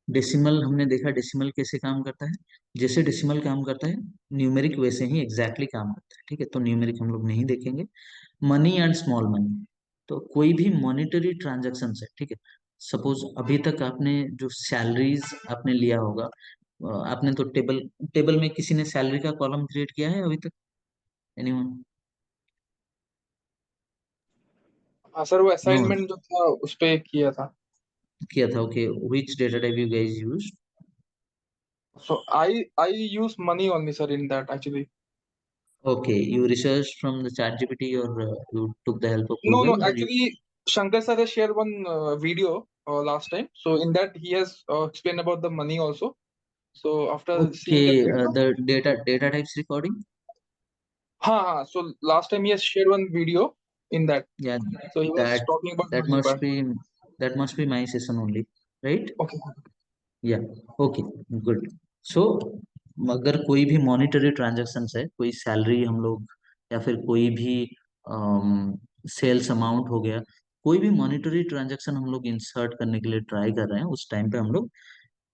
decimal हमने देखा, डेसिमल कैसे काम करता है। जैसे डेसिमल काम करता है, न्यूमेरिक वैसे ही एग्जैक्टली काम करता है। ठीक है, तो न्यूमेरिक हम लोग नहीं देखेंगे। मनी एंड स्मॉल मनी, तो कोई भी मॉनिटरी ट्रांजैक्शन है, ठीक है। सपोज अभी तक आपने जो सैलरीज आपने लिया होगा, आपने तो टेबल टेबल में किसी ने सैलरी का कॉलम क्रिएट किया है अभी तक? एनीवन? हाँ सर, वो नो, असाइनमेंट जो था उस पे किया था। किया था। Okay, which data type you guys use? So I use money only, sir, in that actually. Okay, you research from the ChatGPT और you took the help of No, no, Google और you? actually, Shankar sir has shared one video last time. So in that he has explained about the money also. So after okay, seeing that video, the data types recording. हाँ, so last time he has shared one video in that. Yeah, So he was that talking about that money must part. be that must be my session only, right? Okay. या, okay, good. सो अगर कोई भी monetary transaction है, कोई salary हम लोग, या फिर कोई भी सेल्स अमाउंट हो गया, कोई भी मॉनिटरी ट्रांजैक्शन हम लोग इंसर्ट करने के लिए ट्राई कर रहे हैं, उस टाइम पे हम लोग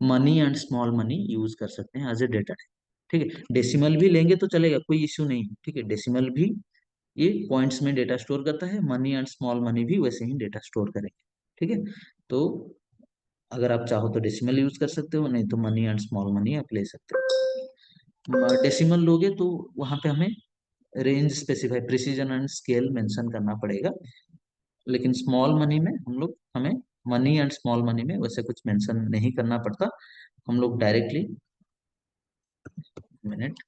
money and small money use कर सकते हैं एज ए डेटा। ठीक है, डेसिमल भी लेंगे तो चलेगा, कोई इश्यू नहीं है। ठीक है, डेसिमल भी ये पॉइंट्स में डेटा स्टोर करता है, मनी एंड स्मॉल मनी भी वैसे ही डेटा स्टोर करेंगे। ठीक है, तो अगर आप चाहो तो डेसिमल यूज कर सकते हो, नहीं तो मनी एंड स्मॉल मनी आप ले सकते हो। डेसिमल लोगे तो वहां पे हमें range specify, precision and scale mention करना पड़ेगा। लेकिन स्मॉल मनी में हमें मनी एंड स्मॉल मनी में वैसे कुछ मेंशन नहीं करना पड़ता। हम लोग directly, minute,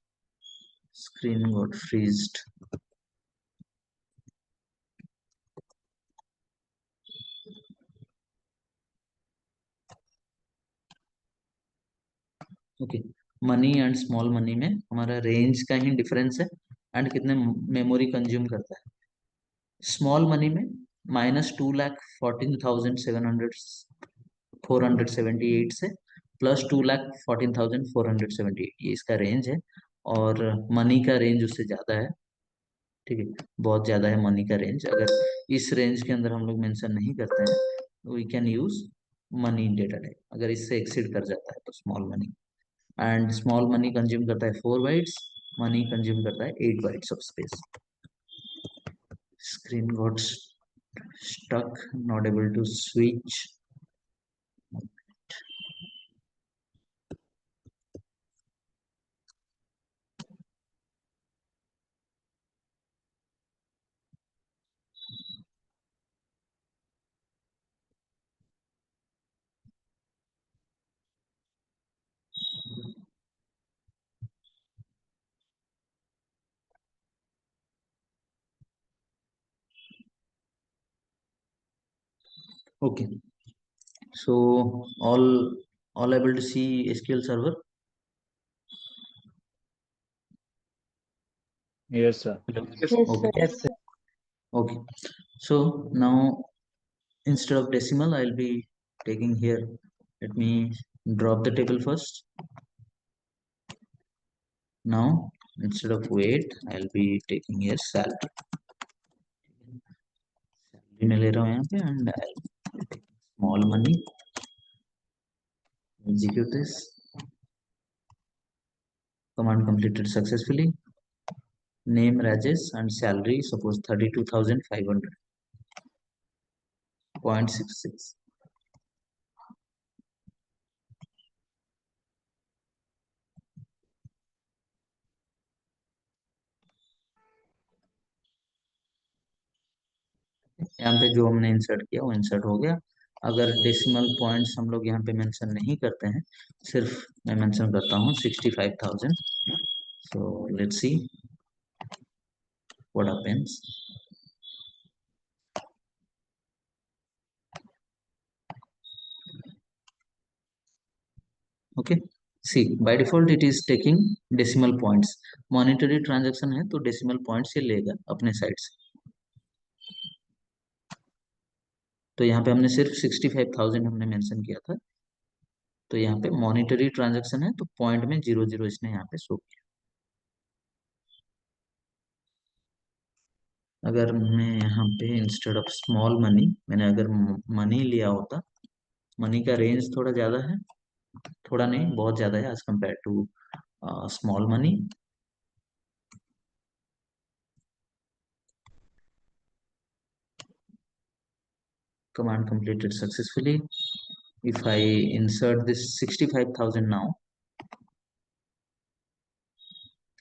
screen got freezed. Okay, money and small money में हमारा रेंज का ही डिफरेंस है एंड कितने मेमोरी कंज्यूम करता है। स्मॉल मनी में -2,14,700 478 से +2,14,478, ये इसका रेंज है। और मनी का रेंज उससे ज्यादा है। ठीक है, बहुत ज्यादा है मनी का रेंज। अगर इस रेंज के अंदर हम लोग मेंशन नहीं करते हैं, we can use money data type. अगर इससे एक्सीड कर जाता है तो small money. And small money consume करता है 4 बाइट्स, मनी कंज्यूम करता है 8 bytes of space. Screen got stuck, not able to switch. Okay, so all able to see SQL Server? Yes, sir. Yes. Yes, Okay, sir. Yes, sir. okay. So now instead of decimal, I'll be taking here. Let me drop the table first. Now instead of weight, I'll be taking here salary. Salary में ले रहा हूँ यहाँ पे, and I'll take small money. Execute this. Command completed successfully. Name Rajesh and salary suppose 32,500.66. यहाँ पे जो हमने इंसर्ट किया वो इंसर्ट हो गया। अगर डेसिमल पॉइंट्स हम लोग यहाँ पे मेंशन नहीं करते हैं, सिर्फ मैं मेंशन करता हूँ 65,000। So let's see what happens. Okay, see by default it is taking decimal points, monetary transaction है तो डेसिमल पॉइंट्स ये लेगा अपने साइड से। तो यहाँ पे हमने सिर्फ 65,000 हमने मेंशन किया था, तो यहाँ पे मॉनिटरी ट्रांजैक्शन है तो पॉइंट में 00 इसने यहाँ पे शो किया। अगर मैं यहाँ पे इंस्टेड ऑफ स्मॉल मनी, मैंने अगर मनी लिया होता, मनी का रेंज थोड़ा ज्यादा है, थोड़ा नहीं बहुत ज्यादा है as compare to small money. Command completed successfully. If I insert this 65,000 now,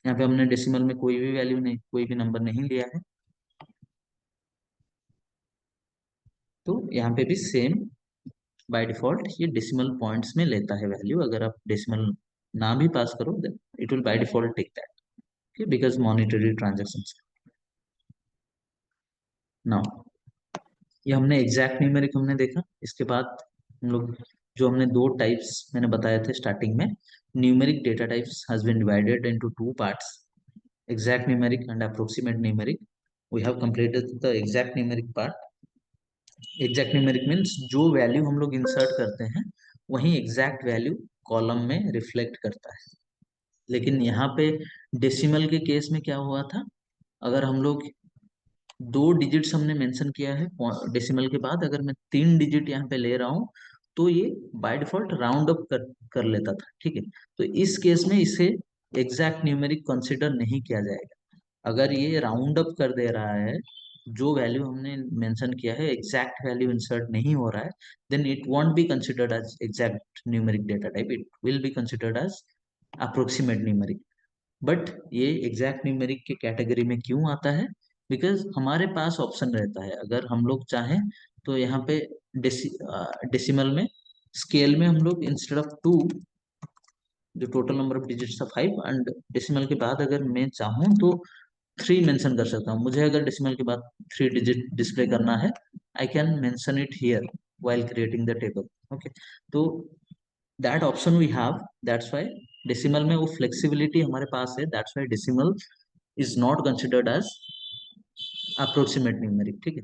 यहाँ पे हमने डेसिमल में कोई भी वैल्यू नहीं, कोई भी नंबर नहीं लिया है, तो यहाँ पे भी सेम बाय डिफॉल्ट ये डेसिमल पॉइंट्स में लेता है वैल्यू। अगर आप डेसिमल ना भी पास करो then it will by default take that, because monetary transactions. Now ये हमने एग्जैक्ट न्यूमेरिक हमने देखा। इसके बाद हम लोग जो हमने दो टाइप्स मैंने बताए थे स्टार्टिंग में, numeric data types has been divided into two parts, exact numeric and approximate numeric. We have completed the exact numeric part. Exact numeric means जो वैल्यू हम लोग इंसर्ट करते हैं वही एग्जैक्ट वैल्यू कॉलम में रिफ्लेक्ट करता है। लेकिन यहाँ पे डेसिमल के केस में क्या हुआ था, अगर हम लोग 2 डिजिट्स हमने मेंशन किया है डेसिमल के बाद, अगर मैं 3 डिजिट यहाँ पे ले रहा हूँ तो ये बाय डिफॉल्ट राउंड अप कर लेता था, ठीक है। तो इस केस में इसे एग्जैक्ट न्यूमेरिक कंसिडर नहीं किया जाएगा। अगर ये राउंड अप कर दे रहा है, जो वैल्यू हमने मेंशन किया है एग्जैक्ट वैल्यू इंसर्ट नहीं हो रहा है, then it won't be considered as exact numeric data type, it will be considered as approximate numeric. But ये एग्जैक्ट न्यूमेरिक के कैटेगरी में क्यों आता है, बिकॉज हमारे पास ऑप्शन रहता है, अगर हम लोग चाहें तो यहाँ पे डेसिमल में स्केल में हम लोग इंस्टेड ऑफ 2, जो टोटल नंबर ऑफ डिजिट्स था 5, एंड डेसिमल के बाद अगर मैं चाहूँ तो 3 मेंशन कर सकता हूँ। मुझे अगर डेसिमल के बाद 3 डिजिट डिस्प्ले करना है, I can mention it here while creating the table, okay। तो that option we have, that's why decimal में वो फ्लेक्सिबिलिटी हमारे पास है, that's why decimal is not considered as approximate numeric, ठीक है।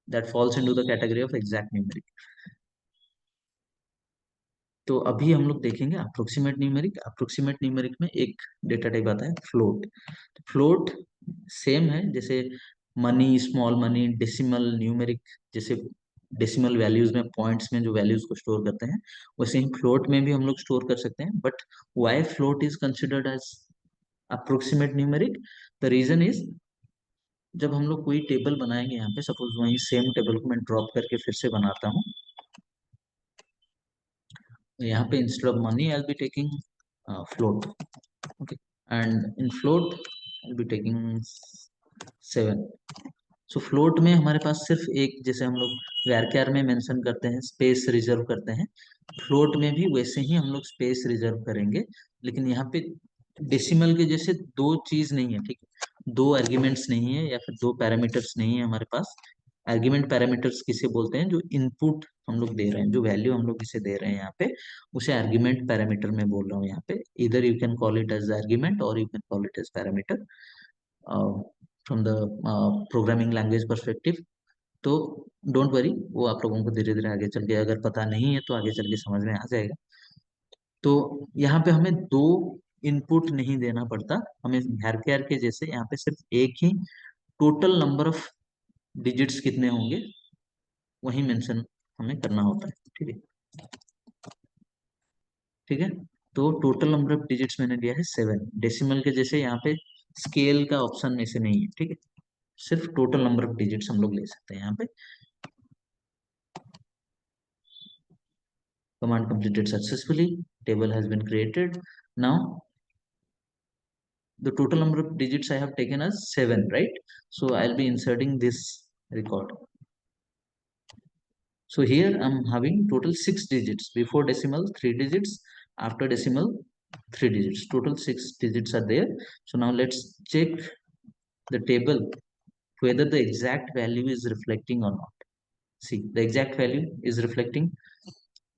That falls into the category of exact numeric. तो अभी हम लोग देखेंगे अप्रोक्सीमेट न्यूमेरिक। अप्रोक्सीमेट न्यूमेरिक में एक डेटा टाइप आता है फ्लोट। फ्लोट सेम है जैसे money, small money, decimal, numeric, जैसे डेसिमल वैल्यूज में पॉइंट्स में जो वैल्यूज को स्टोर करते हैं, वैसे ही फ्लोट में भी हम लोग स्टोर कर सकते हैं। But why float is considered as approximate numeric, the reason is, जब हम लोग कोई टेबल बनाएंगे, यहाँ पे सपोज वही सेम टेबल को मैं ड्रॉप करके फिर से बनाता हूँ, यहाँ पे instead of money I will be taking float, okay, and in float I'll be taking 7। So float में हमारे पास सिर्फ एक, जैसे हम लोग varchar में मेंशन करते हैं स्पेस रिजर्व करते हैं, फ्लोट में भी वैसे ही हम लोग स्पेस रिजर्व करेंगे। लेकिन यहाँ पे डेसिमल के जैसे दो चीज नहीं है, ठीक है, दो आर्ग्यूमेंट्स नहीं है या फिर दो पैरामीटर्स नहीं है हमारे पास। आर्ग्यूमेंट पैरामीटर्स किसे बोलते हैं, जो इनपुट हम लोग दे रहे हैं, जो वैल्यू हम लोग इसे दे रहे हैं यहाँ पे, उसे आर्ग्यूमेंट पैरामीटर में बोल रहा हूँ यहाँ पे। इधर you can call it as argument और you can call it as parameter from the programming language perspective. तो डोंट वरी, वो आप लोगों को धीरे धीरे आगे चल के, अगर पता नहीं है तो आगे चल के समझ में आ जाएगा। तो यहाँ पे हमें दो इनपुट नहीं देना पड़ता, हमें varchar के जैसे यहाँ पे सिर्फ एक ही टोटल नंबर ऑफ डिजिट्स कितने होंगे वही मेंशन हमें करना होता है, ठीक है। ठीक है, तो टोटल नंबर ऑफ डिजिट्स मैंने दिया है 7। डेसिमल के जैसे यहाँ पे स्केल का ऑप्शन में से नहीं है, ठीक है, सिर्फ टोटल नंबर ऑफ डिजिट्स हम लोग ले सकते हैं यहाँ पे। Command completed successfully, table has been created। now the total number of digits I have taken as 7, right? So I'll be inserting this record. So here I'm having total 6 digits, before decimal 3 digits, after decimal 3 digits, total 6 digits are there। So now let's check the table whether the exact value is reflecting or not. See, the exact value is reflecting.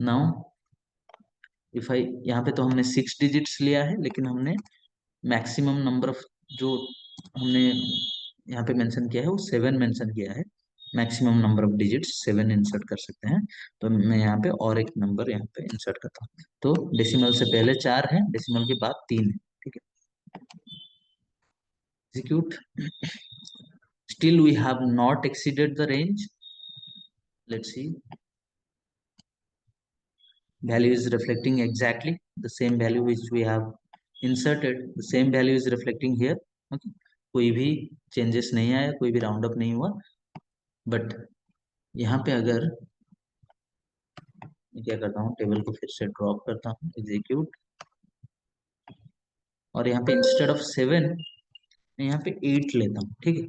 Now if I, यहाँ पे तो हमने 6 digits लिया है, लेकिन हमने maximum number of जो हमने यहाँ पे मेंशन किया है वो 7 मेंशन किया है। Maximum number of digits 7 insert कर सकते हैं। तो मैं यहाँ पे और एक नंबर यहाँ पे इंसर्ट करता हूँ। तो डेसिमल से पहले 4 है, डेसिमल के बाद 3 है। ठीक है, execute. Still we have not exceeded the range. Let's see, value is reflecting exactly the same value which we have inserted. The same value is reflecting here. Okay, कोई भी चेंजेस नहीं आया, कोई भी राउंड अप नहीं हुआ। But यहाँ पे अगर मैं क्या करता हूँ, टेबल को फिर से ड्रॉप करता हूँ, एग्जीक्यूट, और यहाँ पे इंस्टेड ऑफ 7 मैं यहाँ पे 8 लेता हूँ। ठीक है,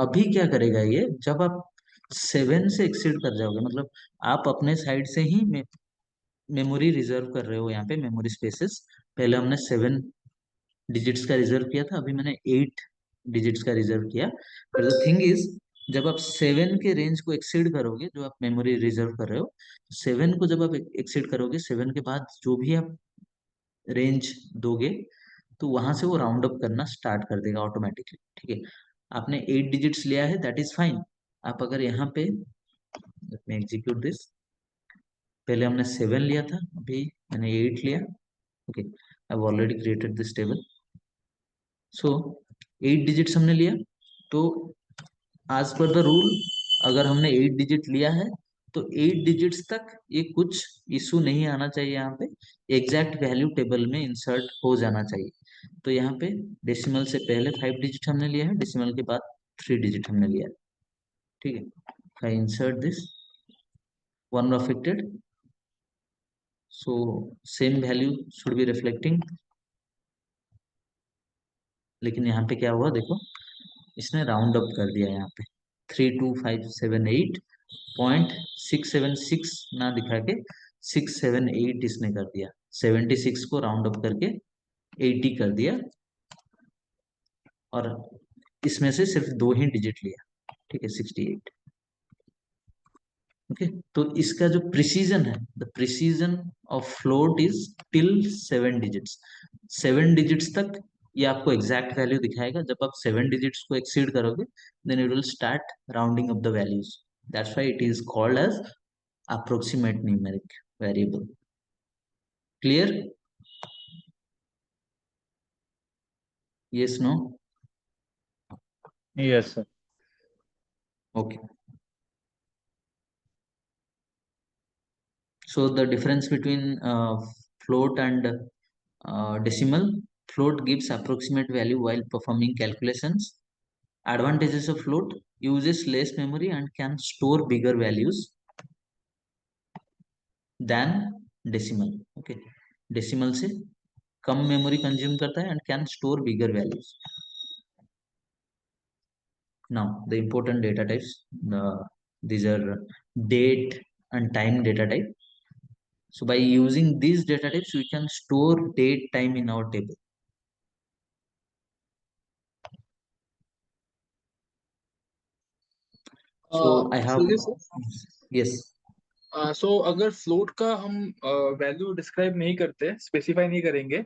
अभी क्या करेगा ये, जब आप 7 से एक्सीड कर जाओगे, मतलब आप अपने साइड से ही मेमोरी रिजर्व कर रहे हो यहाँ पे, मेमोरी स्पेसेस। पहले हमने 7 डिजिट्स का रिजर्व किया था, अभी मैंने 8 डिजिट्स का रिजर्व किया। बट द थिंग इज, जब आप 7 के रेंज को एक्सीड करोगे, जो आप मेमोरी रिजर्व कर रहे हो, 7 को जब आप एक्सीड करोगे, 7 के बाद जो भी आप रेंज दोगे, तो वहां से वो राउंड अप करना स्टार्ट कर देगा ऑटोमेटिकली। ठीक है, आपने 8 डिजिट्स लिया है, दैट इज फाइन। आप अगर यहाँ पे, लेट मी एग्जीक्यूट दिस, पहले हमने 7 लिया था, अभी मैंने 8 लिया। Okay, I have already created this table. So 8 digits हमने लिया, तो एज पर द रूल, अगर हमने 8 डिजिट लिया है तो 8 डिजिट्स तक ये कुछ इशू नहीं आना चाहिए। यहाँ पे एग्जैक्ट वैल्यू टेबल में इंसर्ट हो जाना चाहिए। तो यहाँ पे डेसिमल से पहले 5 डिजिट हमने लिया है, डेसिमल के बाद 3 डिजिट हमने लिया है। ठीक है, I insert this, one affected, so same value should be reflecting. लेकिन यहाँ पे क्या हुआ देखो, इसने राउंड अप कर दिया यहाँ पे, 32578.676 ना दिखा के 678 इसने कर दिया। 76 को राउंड अप करके 80 कर दिया, और इसमें से सिर्फ 2 ही डिजिट लिया। ठीक है, 68। ओके, तो इसका जो प्रिसीजन है, the precision of float is till 7 digits. 7 digits तक ये आपको एग्जैक्ट वैल्यू दिखाएगा। जब आप 7 डिजिट्स को एक्सीड करोगे, then it will start rounding up the values. That's why it is called as approximate numeric variable. Clear? Yes, no? Yes, sir. Okay, so the difference between float and decimal: float gives approximate value while performing calculations. Advantages of float: uses less memory and can store bigger values than decimal. Okay, decimal से कम memory consume करता है and can store bigger values. Now the important data types, these are date and time data type. So by using these data types, we can store date time in our table. So I have, yes. सो अगर float का हम value describe नहीं करते, specify नहीं करेंगे,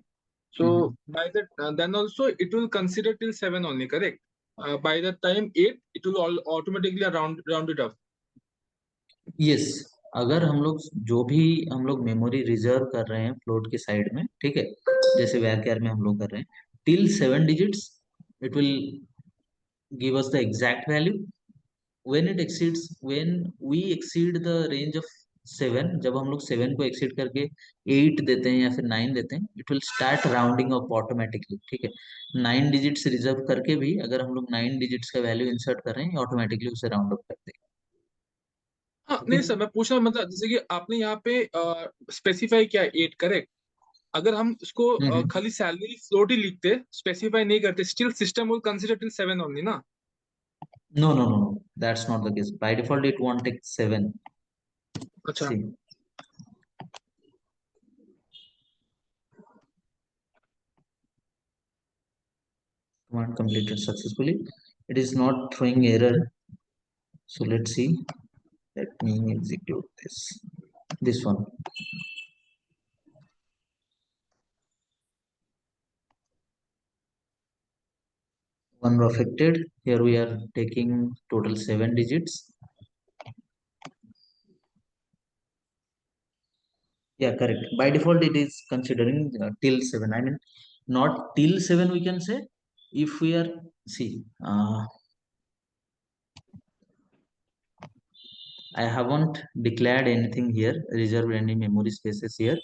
so by that then also it will consider till 7 only, correct? By the time 8 it will automatically round it up. Yes, अगर हम लोग जो भी हम लोग मेमोरी रिजर्व कर रहे हैं फ्लोट के साइड में, ठीक है, जैसे varchar में हम लोग कर रहे हैं till 7 digits, it will give us the exact value. when we exceed the range of 7, जब हम लोग 7 को एक्सीड करके 8 देते हैं या फिर 9 देते हैं, it will start rounding up automatically. ठीक है, 9 डिजिट्स रिजर्व करके भी अगर हम लोग 9 डिजिट्स का वैल्यू इंसर्ट कर रहे हैं, ऑटोमेटिकली उसे राउंड अप कर देगा। हाँ ओके, नहीं सर, मैं पूछ रहा हूँ, मतलब जैसे कि आपने यहाँ पे स्पेसिफाई किया 8, करेक्ट? अगर हम इसको खाली सैलरी फ्लोट ही लिखते, स्पेसिफाई नहीं करते, still system will consider till 7 only ना? no, no, no, no, that's not the case. By default it won't take 7. अच्छा, See, command completed successfully. It is not throwing error. So let's see. Let me execute this one. one row affected. Here we are taking total 7 digits. Yeah, correct. By default it is considering till 7. I mean, not till 7 we can say. If we are, see, I haven't declared anything here, reserved any memory spaces here.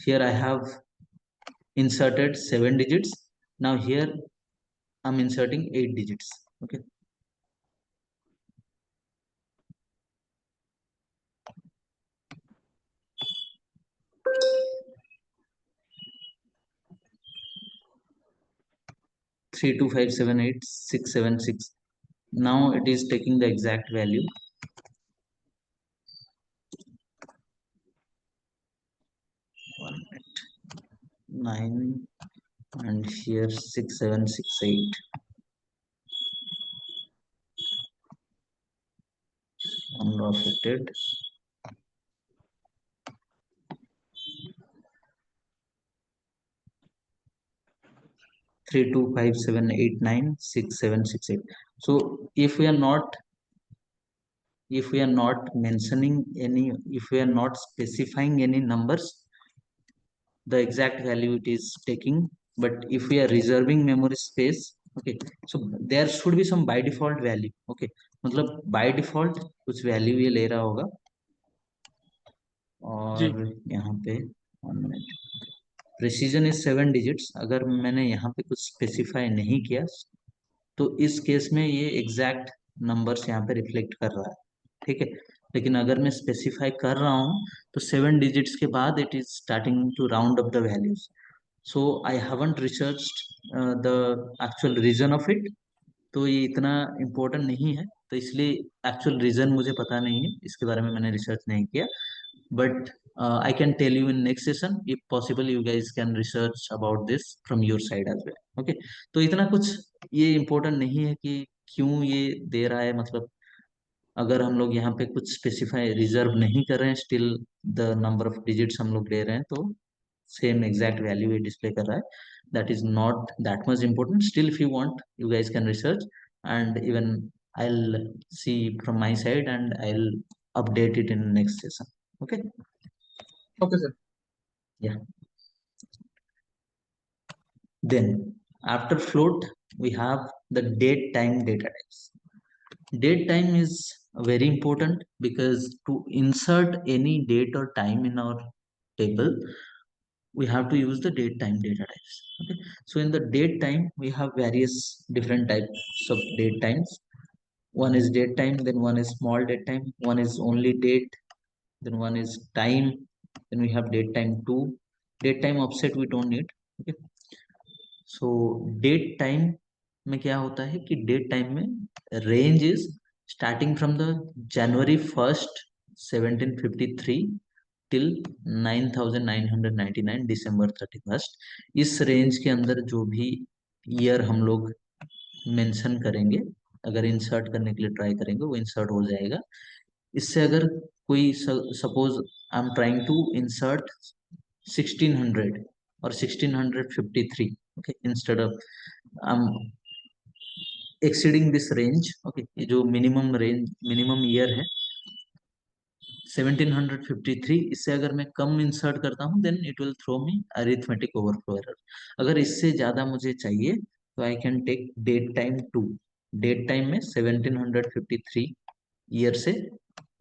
Here I have inserted 7 digits. Now here I'm inserting 8 digits. Okay. Three, two, 5, 7, 8, 6, 7, 6. Now it is taking the exact value. 9 and here 6, 7, 6, 8. One row affected. 3, 2, 5, 7, 8, 9, 6, 7, 6, 8. So if we are not mentioning any, if we are not specifying any numbers, the exact value it is taking. But if we are reserving memory space, okay, so there should be some by default value. Okay, मतलब by default कुछ value ये ले रहा होगा. जी और यहाँ पे 1 minute. Precision is 7 digits. अगर मैंने यहाँ पे कुछ स्पेसिफाई नहीं किया तो इस केस में ये एग्जैक्ट नंबर्स यहाँ पे रिफ्लेक्ट कर रहा है. ठीक है. लेकिन अगर मैं स्पेसिफाई कर रहा हूँ तो 7 डिजिट्स के बाद it is starting to round up the values. So I haven't researched the actual reason of it. तो ये इतना इम्पोर्टेंट नहीं है, तो इसलिए एक्चुअल रीजन मुझे पता नहीं है, इसके बारे में मैंने रिसर्च नहीं किया. But I can tell you in next session, if possible you guys can research about this from your side as well. Okay, तो इतना कुछ ये important नहीं है कि क्यों ये दे रहा है. मतलब अगर हम लोग यहाँ पे कुछ स्पेसिफाई रिजर्व नहीं कर रहे हैं, still the number of digits हम लोग ले रहे हैं, तो सेम एग्जैक्ट वैल्यू ये डिस्प्ले कर रहा है. That is not that much important. Still if you want you guys can research and even I'll see from my side and I'll update it in next session. Okay. Okay sir. Yeah. Then after float we have the date time data types. Date time is very important because to insert any date or time in our table we have to use the date time data types. Okay, so in the date time we have various different types of date times. One is date time, then one is small date time, one is only date, then one is time, then we have date time 2. Date time offset we don't need. Okay, so date time में क्या होता है कि date time में range is starting from the January 1st 1753 till 9999 December 31st. इस range के अंदर जो भी ईयर हम लोग मेंशन करेंगे, अगर इंसर्ट करने के लिए ट्राई करेंगे वो इंसर्ट हो जाएगा. इससे अगर कोई suppose I am trying to insert 1600 or 1653, okay, instead of exceeding this range. Okay, ये जो मिनिमम रेंज मिनिमम ईयर है 1753, इससे अगर मैं कम इंसर्ट करता हूँ then it will throw me arithmetic overflow error. अगर इससे ज्यादा मुझे चाहिए तो I can take date time 2. Date time में 1753 ईयर से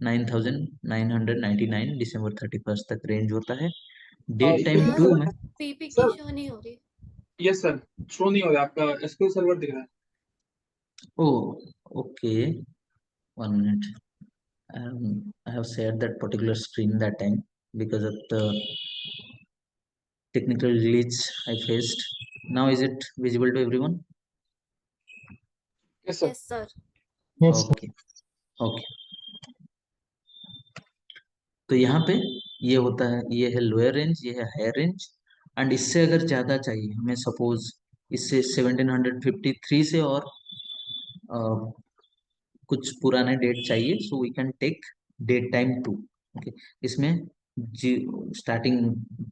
9999 December 31st तक रेंज होता है. डेट टाइम 2 में पीपीटी सर शो नहीं हो रही. यस सर, शो नहीं हो रहा, आपका एसक्यूएल सर्वर दिख रहा है. oh okay, 1 minute. I have shared that particular screen that time because of the technical glitch I faced. Now is it visible to everyone? Yes sir. Yes sir. Yes, sir. Okay, okay. तो यहाँ पे ये होता है, ये है lower range, ये है हायर रेंज. एंड इससे अगर ज्यादा चाहिए हमें, सपोज इससे 1753 से और कुछ पुराने डेट चाहिए, so we can take date time 2. Okay, इसमें स्टार्टिंग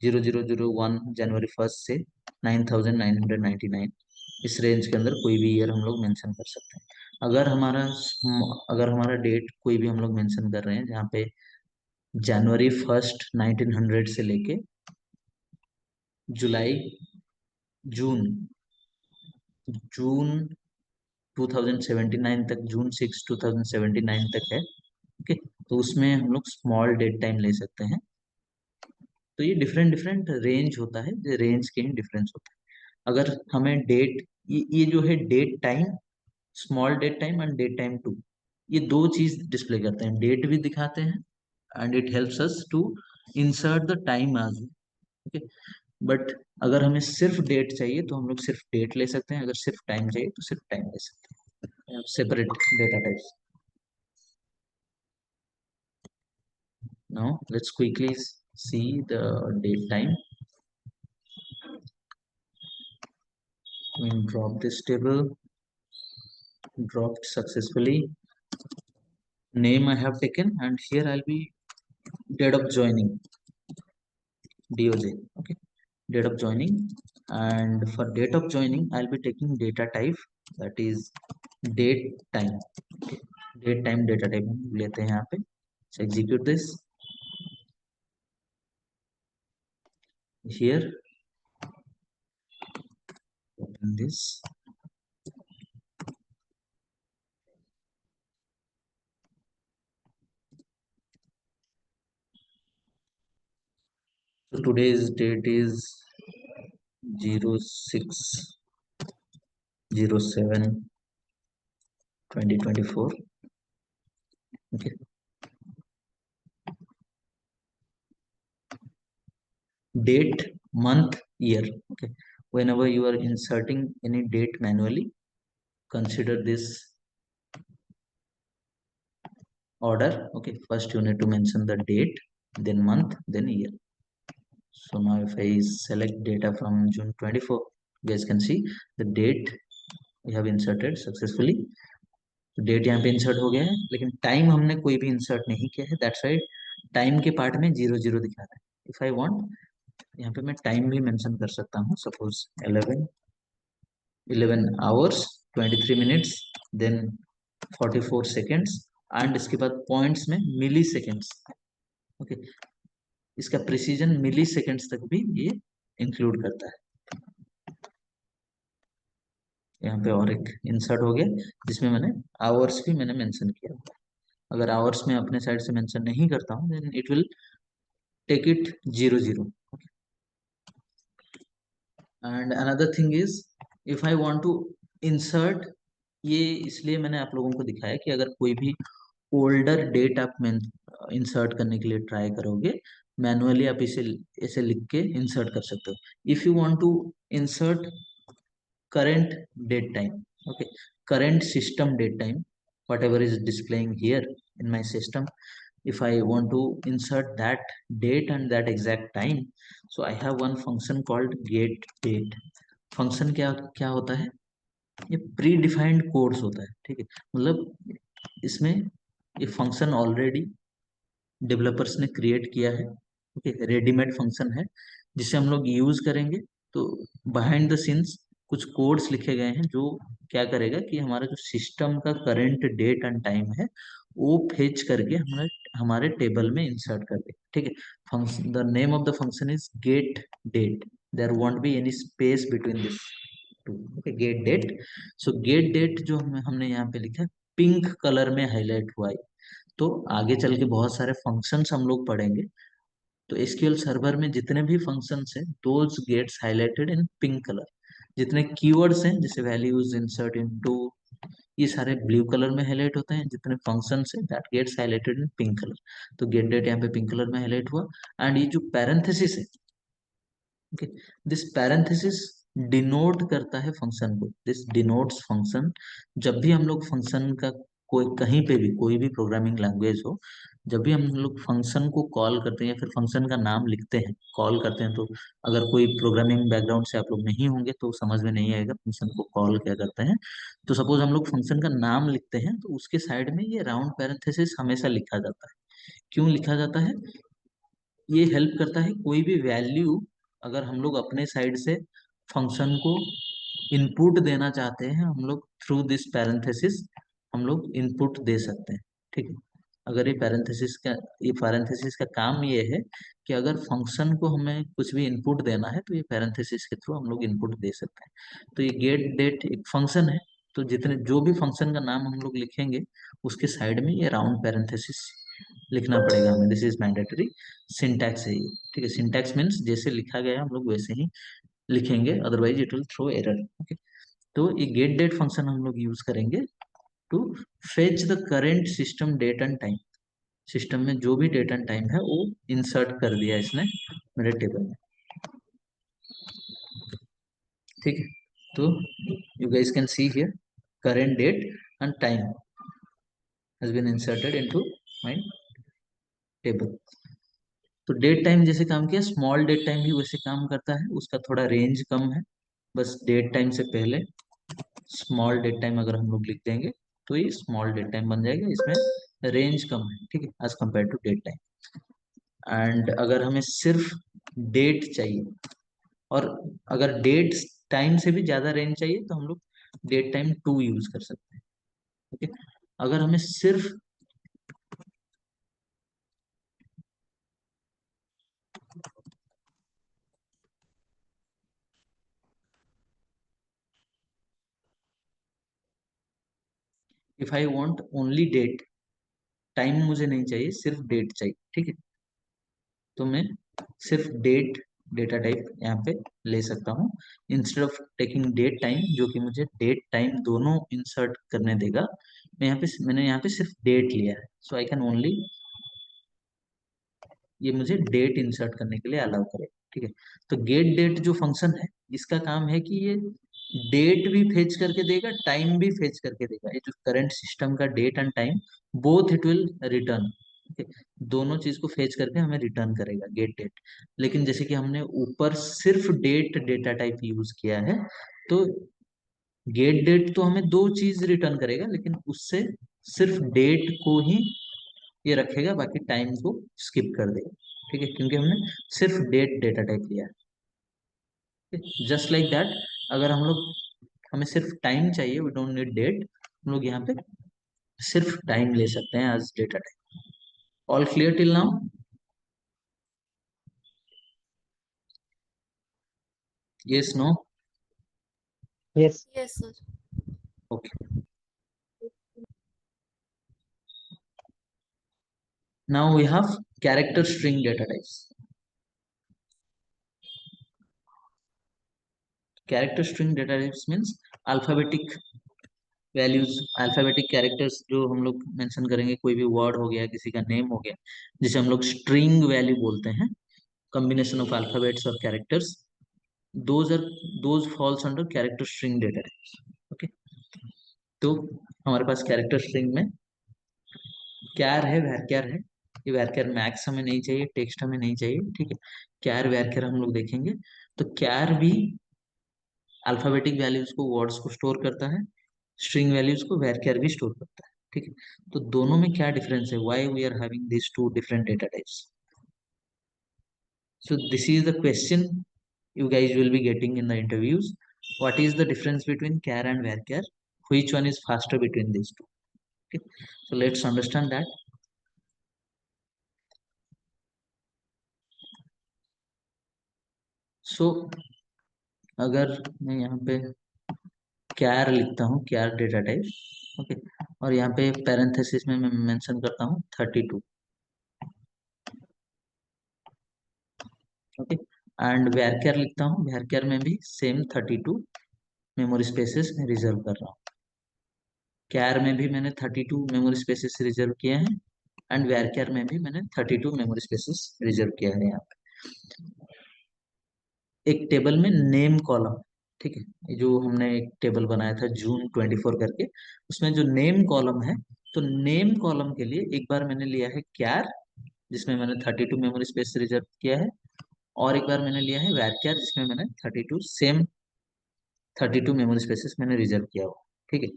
0001 January 1st से 9999 इस रेंज के अंदर कोई भी ईयर हम लोग मेंशन कर सकते हैं। अगर हमारा डेट कोई भी हम लोग मेंशन कर रहे हैं जहाँ पे जनवरी 1 1900 से लेके जुलाई जून जून 2079 तक, जून 6 2079 तक है, ओके, तो उसमें हम लोग स्मॉल डेट टाइम ले सकते हैं। तो ये डिफरेंट डिफरेंट रेंज होता है, रेंज के ही डिफरेंस होता है। अगर हमें डेट, ये जो है date time, small date time and date time two, ये दो चीज डिस्प्ले करते हैं, डेट भी दिखाते हैं and it helps us to insert the time as, okay. But अगर हमें सिर्फ डेट चाहिए तो हम लोग सिर्फ डेट ले सकते हैं, अगर सिर्फ टाइम चाहिए तो सिर्फ टाइम ले सकते हैं, separate data types. Now let's quickly see the date time. We drop this table, dropped successfully. Name I have taken, and here I'll be date of joining, DOJ, okay, date of joining. And for date of joining I'll be taking data type, that is date time, okay, date time data type हम लेते हैं यहाँ पे। So execute this here, open this, so today's date is 06/07/2024, okay. Date, month, year, okay. Whenever you are inserting any date manually, consider this order, okay. First you need to mention the date, then month, then year. So now if I select data from June 24, you guys can see the date we have inserted successfully. तो date यहाँ पे insert हो गया है, लेकिन time हमने कोई भी इंसर्ट नहीं किया है, दैट्स वाई टाइम के पार्ट में 00 दिखा रहा है। इफ आई वांट, यहाँ पे मैं टाइम भी मेंशन कर सकता हूँ, suppose 11 hours 23 minutes then 44 seconds, and इसके बाद पॉइंट्स में मिली सेकेंड्स, ओके। इसका प्रिसीजन मिली सेकेंड्स तक भी ये इंक्लूड करता है। यहाँ पे और एक इंसर्ट हो गया जिसमें मैंने आवर्स भी मैंने मेंशन किया। अगर आवर्स में अपने साइड से मेंशन नहीं करता हूँ then it will take it 00, and another thing is if I want to insert, ये इसलिए मैंने आप लोगों को दिखाया कि अगर कोई भी ओल्डर डेट आप इंसर्ट करने के लिए ट्राई करोगे मैनुअली, आप इसे ऐसे लिख के इंसर्ट कर सकते हो। If you want to insert current date time, okay, current system date time, whatever is displaying here in my system, if I want to insert that date and that exact time, so I have one function called get date function। क्या क्या होता है, ये pre defined codes होता है, ठीक है। मतलब इसमें ये फंक्शन ऑलरेडी डेवलपर्स ने क्रिएट किया है, ओके, रेडीमेड फंक्शन है जिसे हम लोग यूज करेंगे। तो बिहाइंड द सीन्स कुछ कोड्स लिखे गए हैं जो क्या करेगा कि हमारा जो सिस्टम का करंट डेट एंड टाइम है वो फेच करके हमारे हमारे टेबल में इंसर्ट कर दे, ठीक है। Function, the name of the function is get date, there won't be any space between this two, okay, get date. So get date जो हमने यहाँ पे लिखा है पिंक कलर में हाईलाइट हुआ है। तो आगे चल के बहुत सारे फंक्शंस हम लोग पढ़ेंगे, तो एसक्यूएल सर्वर में जितने भी फंक्शंस हैं those gets highlighted in pink colour. जितने कीवर्ड्स हैं जैसे वैल्यूज, इंसर्ट इनटू, ये सारे ब्लू कलर में हाईलाइट होते हैं। जितने फंक्शंस हैं that gets highlighted in pink colour. तो गेट डेट यहाँ पे पिंक कलर में हाईलाइट हुआ, एंड ये जो पैरेंथेसिस है, ओके, दिस पैरेंथेसिस डिनोट करता है फंक्शन को, दिस डिनोट्स फंक्शन। जब भी हम लोग फंक्शन का कोई कहीं पे भी कोई भी प्रोग्रामिंग लैंग्वेज हो, जब भी हम लोग फंक्शन को कॉल करते हैं या फिर फंक्शन का नाम लिखते हैं, कॉल करते हैं, तो अगर कोई प्रोग्रामिंग बैकग्राउंड से आप लोग नहीं होंगे तो समझ में नहीं आएगा फंक्शन को कॉल क्या करते हैं। तो सपोज हम लोग फंक्शन का नाम लिखते हैं तो उसके साइड में ये राउंड पैरेंथेसिस हमेशा लिखा जाता है। क्यों लिखा जाता है, ये हेल्प करता है कोई भी वैल्यू अगर हम लोग अपने साइड से फंक्शन को इनपुट देना चाहते हैं हम लोग थ्रू दिस पैरेंथेसिस हम लोग इनपुट दे सकते हैं, ठीक है। अगर ये पैरेंथेसिस का काम ये है कि अगर फंक्शन को हमें कुछ भी इनपुट देना है तो ये पैरेंथेसिस के थ्रू हम लोग इनपुट दे सकते हैं। तो ये गेट डेट एक फंक्शन है, तो जितने जो भी फंक्शन का नाम हम लोग लिखेंगे उसके साइड में ये राउंड पैरेंथेसिस लिखना पड़ेगा हमें। दिस इज मैंडेटरी, सिंटैक्स है ये, ठीक है। सिंटैक्स मीन्स जैसे लिखा गया है हम लोग वैसे ही लिखेंगे, otherwise it will throw error, okay. तो ये गेट डेट फंक्शन हम लोग यूज करेंगे to fetch the current system date and time. System में जो भी डेट एंड टाइम है वो इंसर्ट कर दिया इसने मेरे टेबल में, ठीक है। तो you guys can see here current date and time has been inserted into my table। तो डेट टाइम जैसे काम किया, स्मॉल डेट टाइम भी वैसे काम करता है, उसका थोड़ा रेंज कम है। बस डेट टाइम से पहले स्मॉल डेट टाइम अगर हम लोग लिख देंगे तो ये स्मॉल डेट टाइम बन जाएगा, इसमें रेंज कम है, ठीक है, as compare to date time. And अगर हमें सिर्फ डेट चाहिए और अगर डेट टाइम से भी ज्यादा रेंज चाहिए तो हम लोग डेट टाइम 2 यूज कर सकते हैं, ओके। अगर हमें सिर्फ if I want only date, time मुझे नहीं चाहिए, सिर्फ डेट चाहिए, ठीक है, तो मैं सिर्फ डेट डेटा टाइप यहाँ पे ले सकता हूँ instead of taking date time, जो कि मुझे डेट टाइम दोनों इंसर्ट करने देगा। मैंने यहाँ पे सिर्फ डेट लिया है, सो आई कैन ओनली, ये मुझे डेट इंसर्ट करने के लिए अलाउ करे, ठीक है। तो गेट डेट जो फंक्शन है इसका काम है कि ये डेट भी फेच करके देगा, टाइम भी फेच करके देगा। ये जो करंट सिस्टम का date and time both it will return, दोनों चीज को फेच करके हमें रिटर्न करेगा गेट डेट। लेकिन जैसे कि हमने ऊपर सिर्फ डेट डेटा टाइप यूज किया है, तो गेट डेट तो हमें दो चीज रिटर्न करेगा, लेकिन उससे सिर्फ डेट को ही ये रखेगा, बाकी टाइम को स्किप कर देगा, ठीक है, क्योंकि हमने सिर्फ डेट डेटा टाइप लिया है। जस्ट लाइक दैट, अगर हम लोग हमें सिर्फ टाइम चाहिए, वी डोंट नीड डेट, हम लोग यहाँ पे सिर्फ टाइम ले सकते हैं as data type. All clear till now? Yes, no? Yes. Yes, sir. Okay. Now we have character string data types. Character string data types means alphabetic values, alphabetic characters जो हम लोग मेंशन करेंगे, कोई भी word हो गया, किसी का नेम हो गया, जिसे हम लोग स्ट्रिंग वैल्यू बोलते हैं, combination of alphabets or characters, those are those falls under character string data types, okay। तो हमारे पास कैरेक्टर स्ट्रिंग में कैर है, वैरक्यार है। ये वैरक्यार मैक्स हमें नहीं चाहिए, टेक्स्ट हमें नहीं चाहिए, ठीक है। कैर वैरक्यार हम लोग देखेंगे। तो कैर भी अल्फाबेटिक वैल्यूज को, वर्ड्स को स्टोर करता है, स्ट्रिंग वैल्यूज को वैरक्यार भी स्टोर करता है, ठीक है। तो दोनों में क्या डिफरेंस है, why we are having this two different data types? So this is the question you guys will be getting in the interviews. What is the difference between char and varchar? Which one is faster between these two? Okay, so let's understand that. So अगर मैं यहाँ पे char लिखता हूँ, char data type, okay, और यहाँ पे parenthesis में मैं मेंशन करता हूँ 32, ओके, एंड varchar लिखता हूँ, varchar में भी सेम 32 मेमोरी स्पेसेस में रिजर्व कर रहा हूँ। कैर में भी मैंने 32 मेमोरी स्पेसेस रिजर्व किए हैं, एंड वैरक्यार में भी मैंने 32 मेमोरी स्पेसेस रिजर्व किया है। यहाँ पे एक टेबल में नेम कॉलम, ठीक है, ये जो हमने एक टेबल बनाया था जून 24 करके, उसमें जो नेम कॉलम है, तो नेम कॉलम के लिए एक बार मैंने लिया है कैर, जिसमें मैंने 32 मेमोरी स्पेस रिजर्व किया है, और एक बार मैंने लिया है वैरक्यार, जिसमें मैंने 32 सेम 32 मेमोरी स्पेसेस मैंने रिजर्व किया हुआ, ठीक है।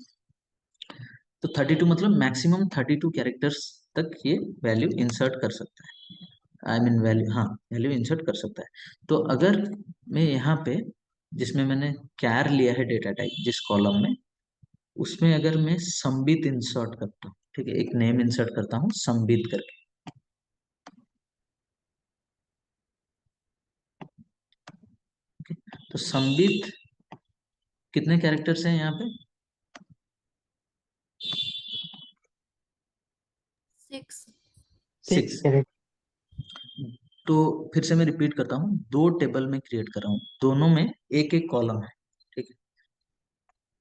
तो 32 मतलब मैक्सिमम 32 कैरेक्टर्स तक ये वैल्यू इंसर्ट कर सकता है, आई मीन वैल्यू, हाँ, वैल्यू इंसर्ट कर सकता है। तो अगर मैं यहाँ पे जिसमें मैंने कैर लिया है डेटा टाइप जिस कॉलम में, उसमें अगर मैं संबित इंसर्ट करता हूँ, ठीक है, एक नेम इंसर्ट करता हूँ संबित करके, तो संबित कितने कैरेक्टर्स हैं यहाँ पे? 6. 6। correct. तो फिर से मैं रिपीट करता हूँ, दो टेबल में क्रिएट कर रहा हूँ, दोनों में एक एक कॉलम है, ठीक है,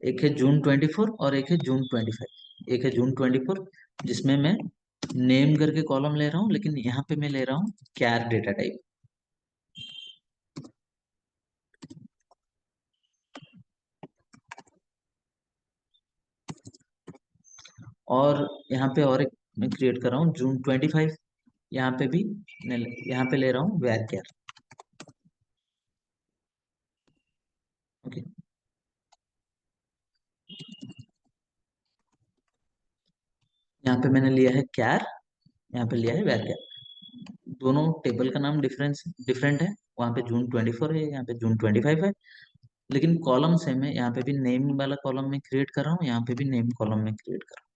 एक है जून 24 और एक है जून 25। एक है जून 24 जिसमें मैं नेम करके कॉलम ले रहा हूँ, लेकिन यहाँ पे मैं ले रहा हूँ कैर डेटा टाइप। और यहाँ पे और एक मैं क्रिएट कर रहा हूँ जून 25, यहाँ पे भी मैं यहाँ पे ले रहा हूँ वेर कैर। ओके, यहाँ पे मैंने लिया है कैर, यहाँ पे लिया है वेर कैर। दोनों टेबल का नाम डिफरेंट है, वहाँ पे जून 24 है, यहाँ पे जून 25 है, लेकिन कॉलम सेम है। यहाँ पे भी नेम वाला कॉलम में क्रिएट कर रहा हूँ, यहाँ पे भी नेम कॉलम में क्रिएट कर रहा हूँ।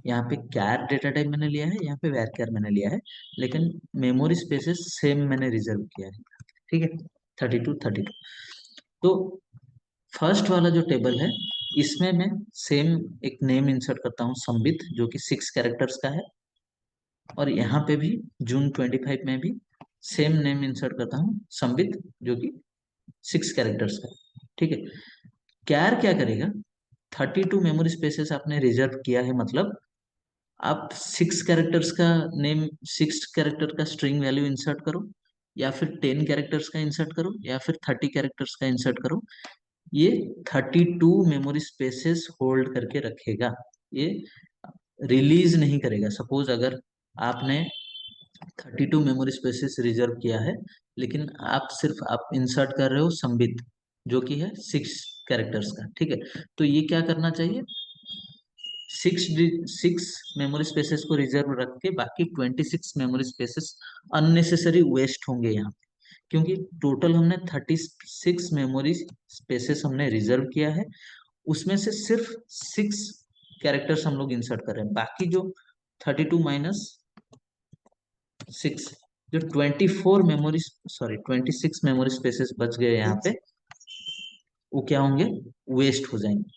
यहाँ पे कैर डेटा टाइप मैंने लिया है, यहाँ पे वेर कैर मैंने लिया है, लेकिन मेमोरी स्पेसेस सेम मैंने रिजर्व किया है, ठीक है, 32 तो फर्स्ट वाला जो टेबल है इसमें मैं सेम एक नेम इंसर्ट करता हूँ संबित, जो कि 6 कैरेक्टर्स का है, और यहाँ पे भी जून 25 में भी सेम नेम इंसर्ट करता हूँ संबित, जो कि 6 कैरेक्टर्स का है, ठीक है। कैर क्या करेगा, 32 मेमोरी स्पेसेस आपने रिजर्व किया है, मतलब आप 6 कैरेक्टर्स का नेम, 6 कैरेक्टर का स्ट्रिंग वैल्यू इंसर्ट करो, या फिर 10 कैरेक्टर्स का इंसर्ट करो, या फिर 30 कैरेक्टर्स का इंसर्ट करो, ये 32 मेमोरी स्पेसेस होल्ड करके रखेगा, ये रिलीज नहीं करेगा। सपोज अगर आपने 32 मेमोरी स्पेसेस रिजर्व किया है, लेकिन आप इंसर्ट कर रहे हो संबित, जो कि है 6 कैरेक्टर्स का, ठीक है, तो ये क्या करना चाहिए, 6 मेमोरी स्पेसेस को रिजर्व रख के बाकी 26 मेमोरी स्पेसेस अननेसेसरी वेस्ट होंगे यहाँ पे, क्योंकि टोटल हमने 36 मेमोरी स्पेसेस हमने रिजर्व किया है, उसमें से सिर्फ 6 कैरेक्टर्स हम लोग इंसर्ट कर रहे हैं, बाकी जो 32 माइनस 6, जो 26 मेमोरी स्पेसेस बच गए यहाँ पे, वो क्या होंगे, वेस्ट हो जाएंगे,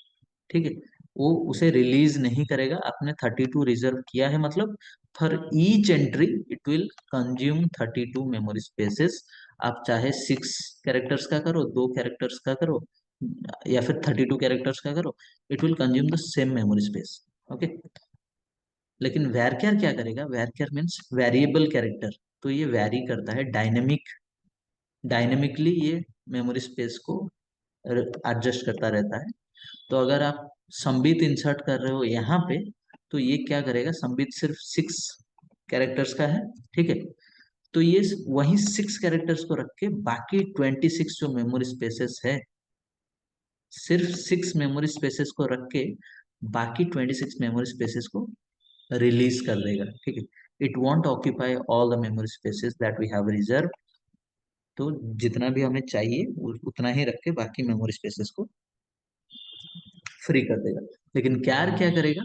ठीक है, वो उसे रिलीज नहीं करेगा। आपने 32 रिजर्व किया है, मतलब for each entry it will consume 32 memory spaces. आप चाहे 6 कैरेक्टर्स का करो, 2 कैरेक्टर्स का करो, या फिर 32 कैरेक्टर्स का करो, it will consume the same memory space, okay. लेकिन वैरचर क्या करेगा, वैरचर मीन्स वेरिएबल कैरेक्टर, तो ये वैरी करता है, डायनेमिकली ये मेमोरी स्पेस को एडजस्ट करता रहता है। तो अगर आप संबित इंसर्ट कर रहे हो यहाँ पे, तो ये क्या करेगा, संबित सिर्फ 6 कैरेक्टर्स का है, ठीक है, तो ये वही 6 कैरेक्टर्स को रख के बाकी 26 जो मेमोरी स्पेसेस है, सिर्फ 6 मेमोरी स्पेसेस को रख के बाकी 26 मेमोरी स्पेसेस को रिलीज कर देगा, ठीक है। It won't occupy all the memory spaces that we have reserve, तो जितना भी हमें चाहिए उतना ही रख के बाकी मेमोरी स्पेसेस को फ्री कर देगा। लेकिन कैर क्या करेगा,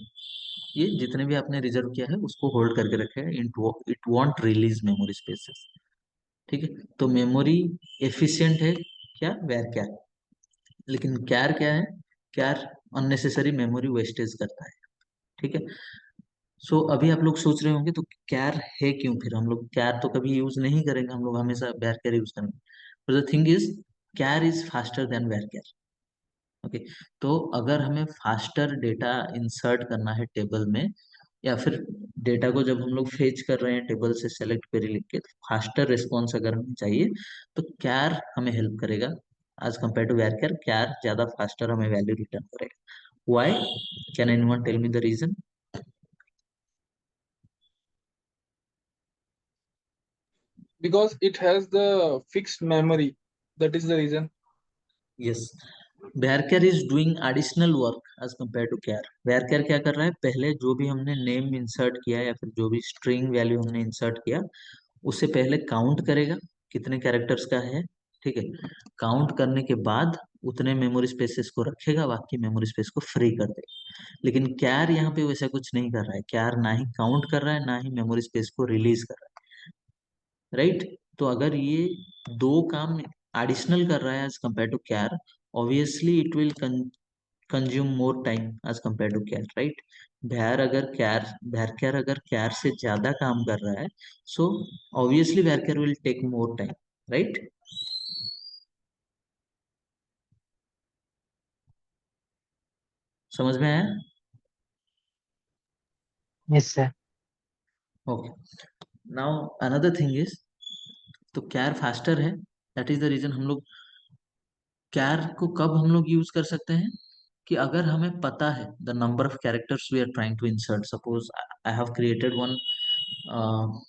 ये जितने भी आपने रिजर्व किया है उसको होल्ड करके रखेगा, it won't release memory spaces, ठीक है। तो मेमोरी एफिशिएंट है क्या, वेर कैर, लेकिन कैर क्या है, कैर अननेसेसरी मेमोरी वेस्टेज करता है, ठीक है। सो अभी आप लोग सोच रहे होंगे तो कैर है क्यों, फिर हम लोग कैर तो कभी यूज नहीं करेंगे, हम लोग हमेशा वेर कैर यूज करेंगे, पर the thing is char is faster than varchar, ओके। तो अगर हमें फास्टर डेटा इंसर्ट करना है टेबल में, या फिर डेटा को जब हम लोग फेच कर रहे हैं टेबल से सेलेक्ट क्वेरी लिख के, फास्टर रिस्पॉन्स अगर हमें चाहिए, तो कैर हमें हेल्प करेगा as compare to varchar, char ज्यादा फास्टर हमें वैल्यू रिटर्न करेगा। Why, can anyone tell me the reason? Because it has the fixed memory. That is the reason. Yes, varchar is doing additional work as compare to char. Varchar क्या कर रहा है, पहले जो भी हमने नेम इंसर्ट किया या फिर जो भी स्ट्रिंग वैल्यू हमने इंसर्ट किया, उससे पहले काउंट करेगा कितने कैरेक्टर्स का है, ठीक है, काउंट करने के बाद उतने मेमोरी स्पेसेस को रखेगा, बाकी मेमोरी स्पेस को फ्री कर देगा। लेकिन कैर यहाँ पे वैसा कुछ नहीं कर रहा है, कैर ना ही काउंट कर रहा है ना ही मेमोरी स्पेस को रिलीज कर रहा है, राइट। तो अगर ये दो काम एडिशनल कर रहा है as compare to char, obviously it will consume more time as compare to char, right. Varchar अगर कैर से ज्यादा काम कर रहा है, so obviously varchar will take more time, right. समझ में आया? Yes, sir. Okay, now another thing is, तो कैर फास्टर है, दैट इज द रीजन हम लोग कैर को कब हम लोग यूज कर सकते हैं, कि अगर हमें पता है the number of characters we are trying to insert. Suppose I have created one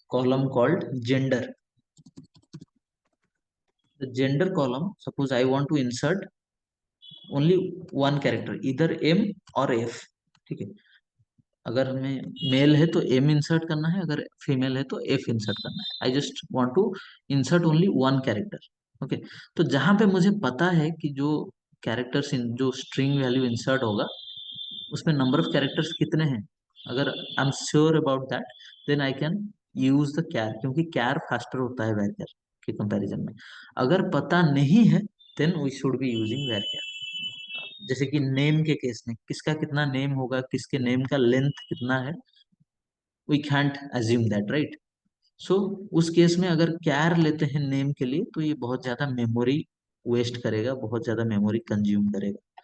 column called gender. The gender column, suppose I want to insert only one character, either M or F, ठीक है। अगर हमें mail है तो M insert करना है, अगर female है तो F इंसर्ट करना है। I just want to insert only one character, okay. तो जहां पे मुझे पता है कि जो कैरेक्टर्स जो स्ट्रिंग वैल्यू इंसर्ट होगा उसमें नंबर ऑफ कैरेक्टर्स कितने हैं, अगर I am sure about that, then I can use the char, क्योंकि कैर फास्टर होता है वैर के कंपैरिजन में। अगर पता नहीं है then we should be using varchar. जैसे कि नेम के केस में किसका कितना नेम होगा, किसके नेम का लेंथ कितना है, we can't assume that, right. So उस केस में अगर कैर लेते हैं नेम के लिए तो ये बहुत ज्यादा मेमोरी वेस्ट करेगा, बहुत ज्यादा मेमोरी कंज्यूम करेगा।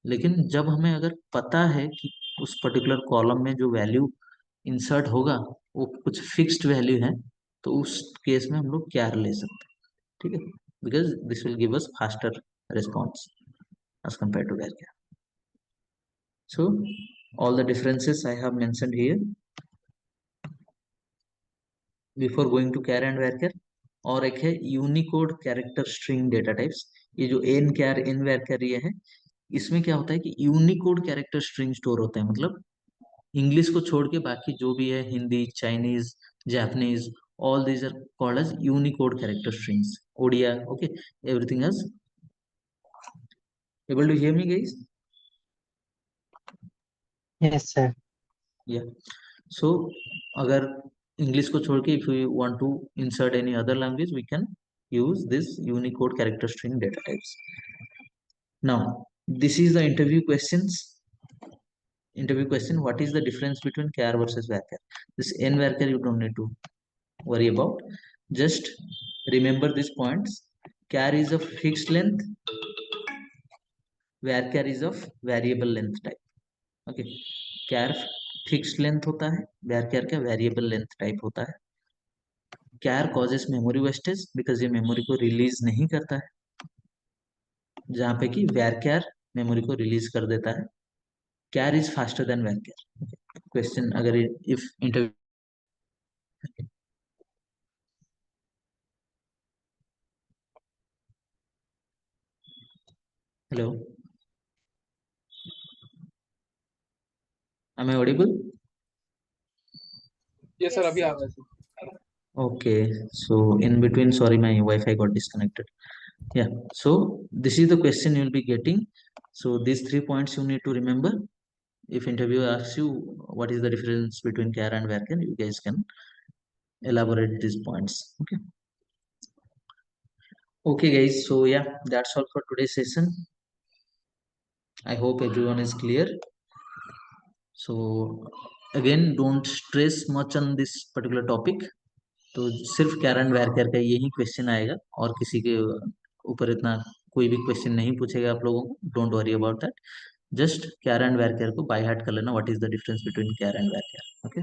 लेकिन जब हमें अगर पता है कि उस पर्टिकुलर कॉलम में जो वैल्यू इंसर्ट होगा वो कुछ फिक्स्ड वैल्यू है, तो उस केस में हम लोग कैर ले सकते हैं, ठीक है, because this will give us faster response as compare to varchar. So all the differences I have mentioned here before going to char and varchar. और एक है unicode character string data types. ये जो N कैर इन वैर कैर ये है, इसमें क्या होता है कि यूनिकोड कैरेक्टर स्ट्रिंग स्टोर होते हैं, मतलब इंग्लिश को छोड़ के बाकी जो भी है, Hindi, Chinese, Japanese, all these are called as unicode character strings, odia, okay, everything is able to hear me guys? Yes, sir. Yeah, so अगर इंग्लिश को छोड़ के if we want to insert any other language we can use this unicode character string data types. Now this is the interview questions. Interview question: what is the difference between char versus varchar? This n varchar you don't need to worry about, just remember these points. Char is of fixed length, varchar is of variable length type, okay। char fixed length होता है, varchar का variable length type होता है। char causes memory wastage because ये memory को release नहीं करता है, जहाँ पे कि varchar memory को release कर देता है। char is faster than varchar, okay। question अगर if interview, hello, am I audible? Yes, sir. Yes, अभी आ sir. रहा है sir. Okay, so in between, sorry, my Wi-Fi got disconnected. Yeah, so this is the question you will be getting. So these 3 points you need to remember. If interviewer asks you what is the difference between char and varchar, you guys can elaborate these points. Okay. Okay, guys. So yeah, that's all for today's session. I hope everyone is clear. So again, don't stress much on this particular topic. तो सिर्फ कैर and वैर का यही question आएगा, और किसी के ऊपर इतना कोई भी क्वेश्चन नहीं पूछेगा आप लोगों को, don't worry about that. Just char and var को बाय हार्ट कर लेना, what is the difference between char and var. Okay,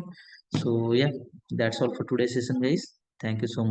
so या that's all for today session guys, thank you so much.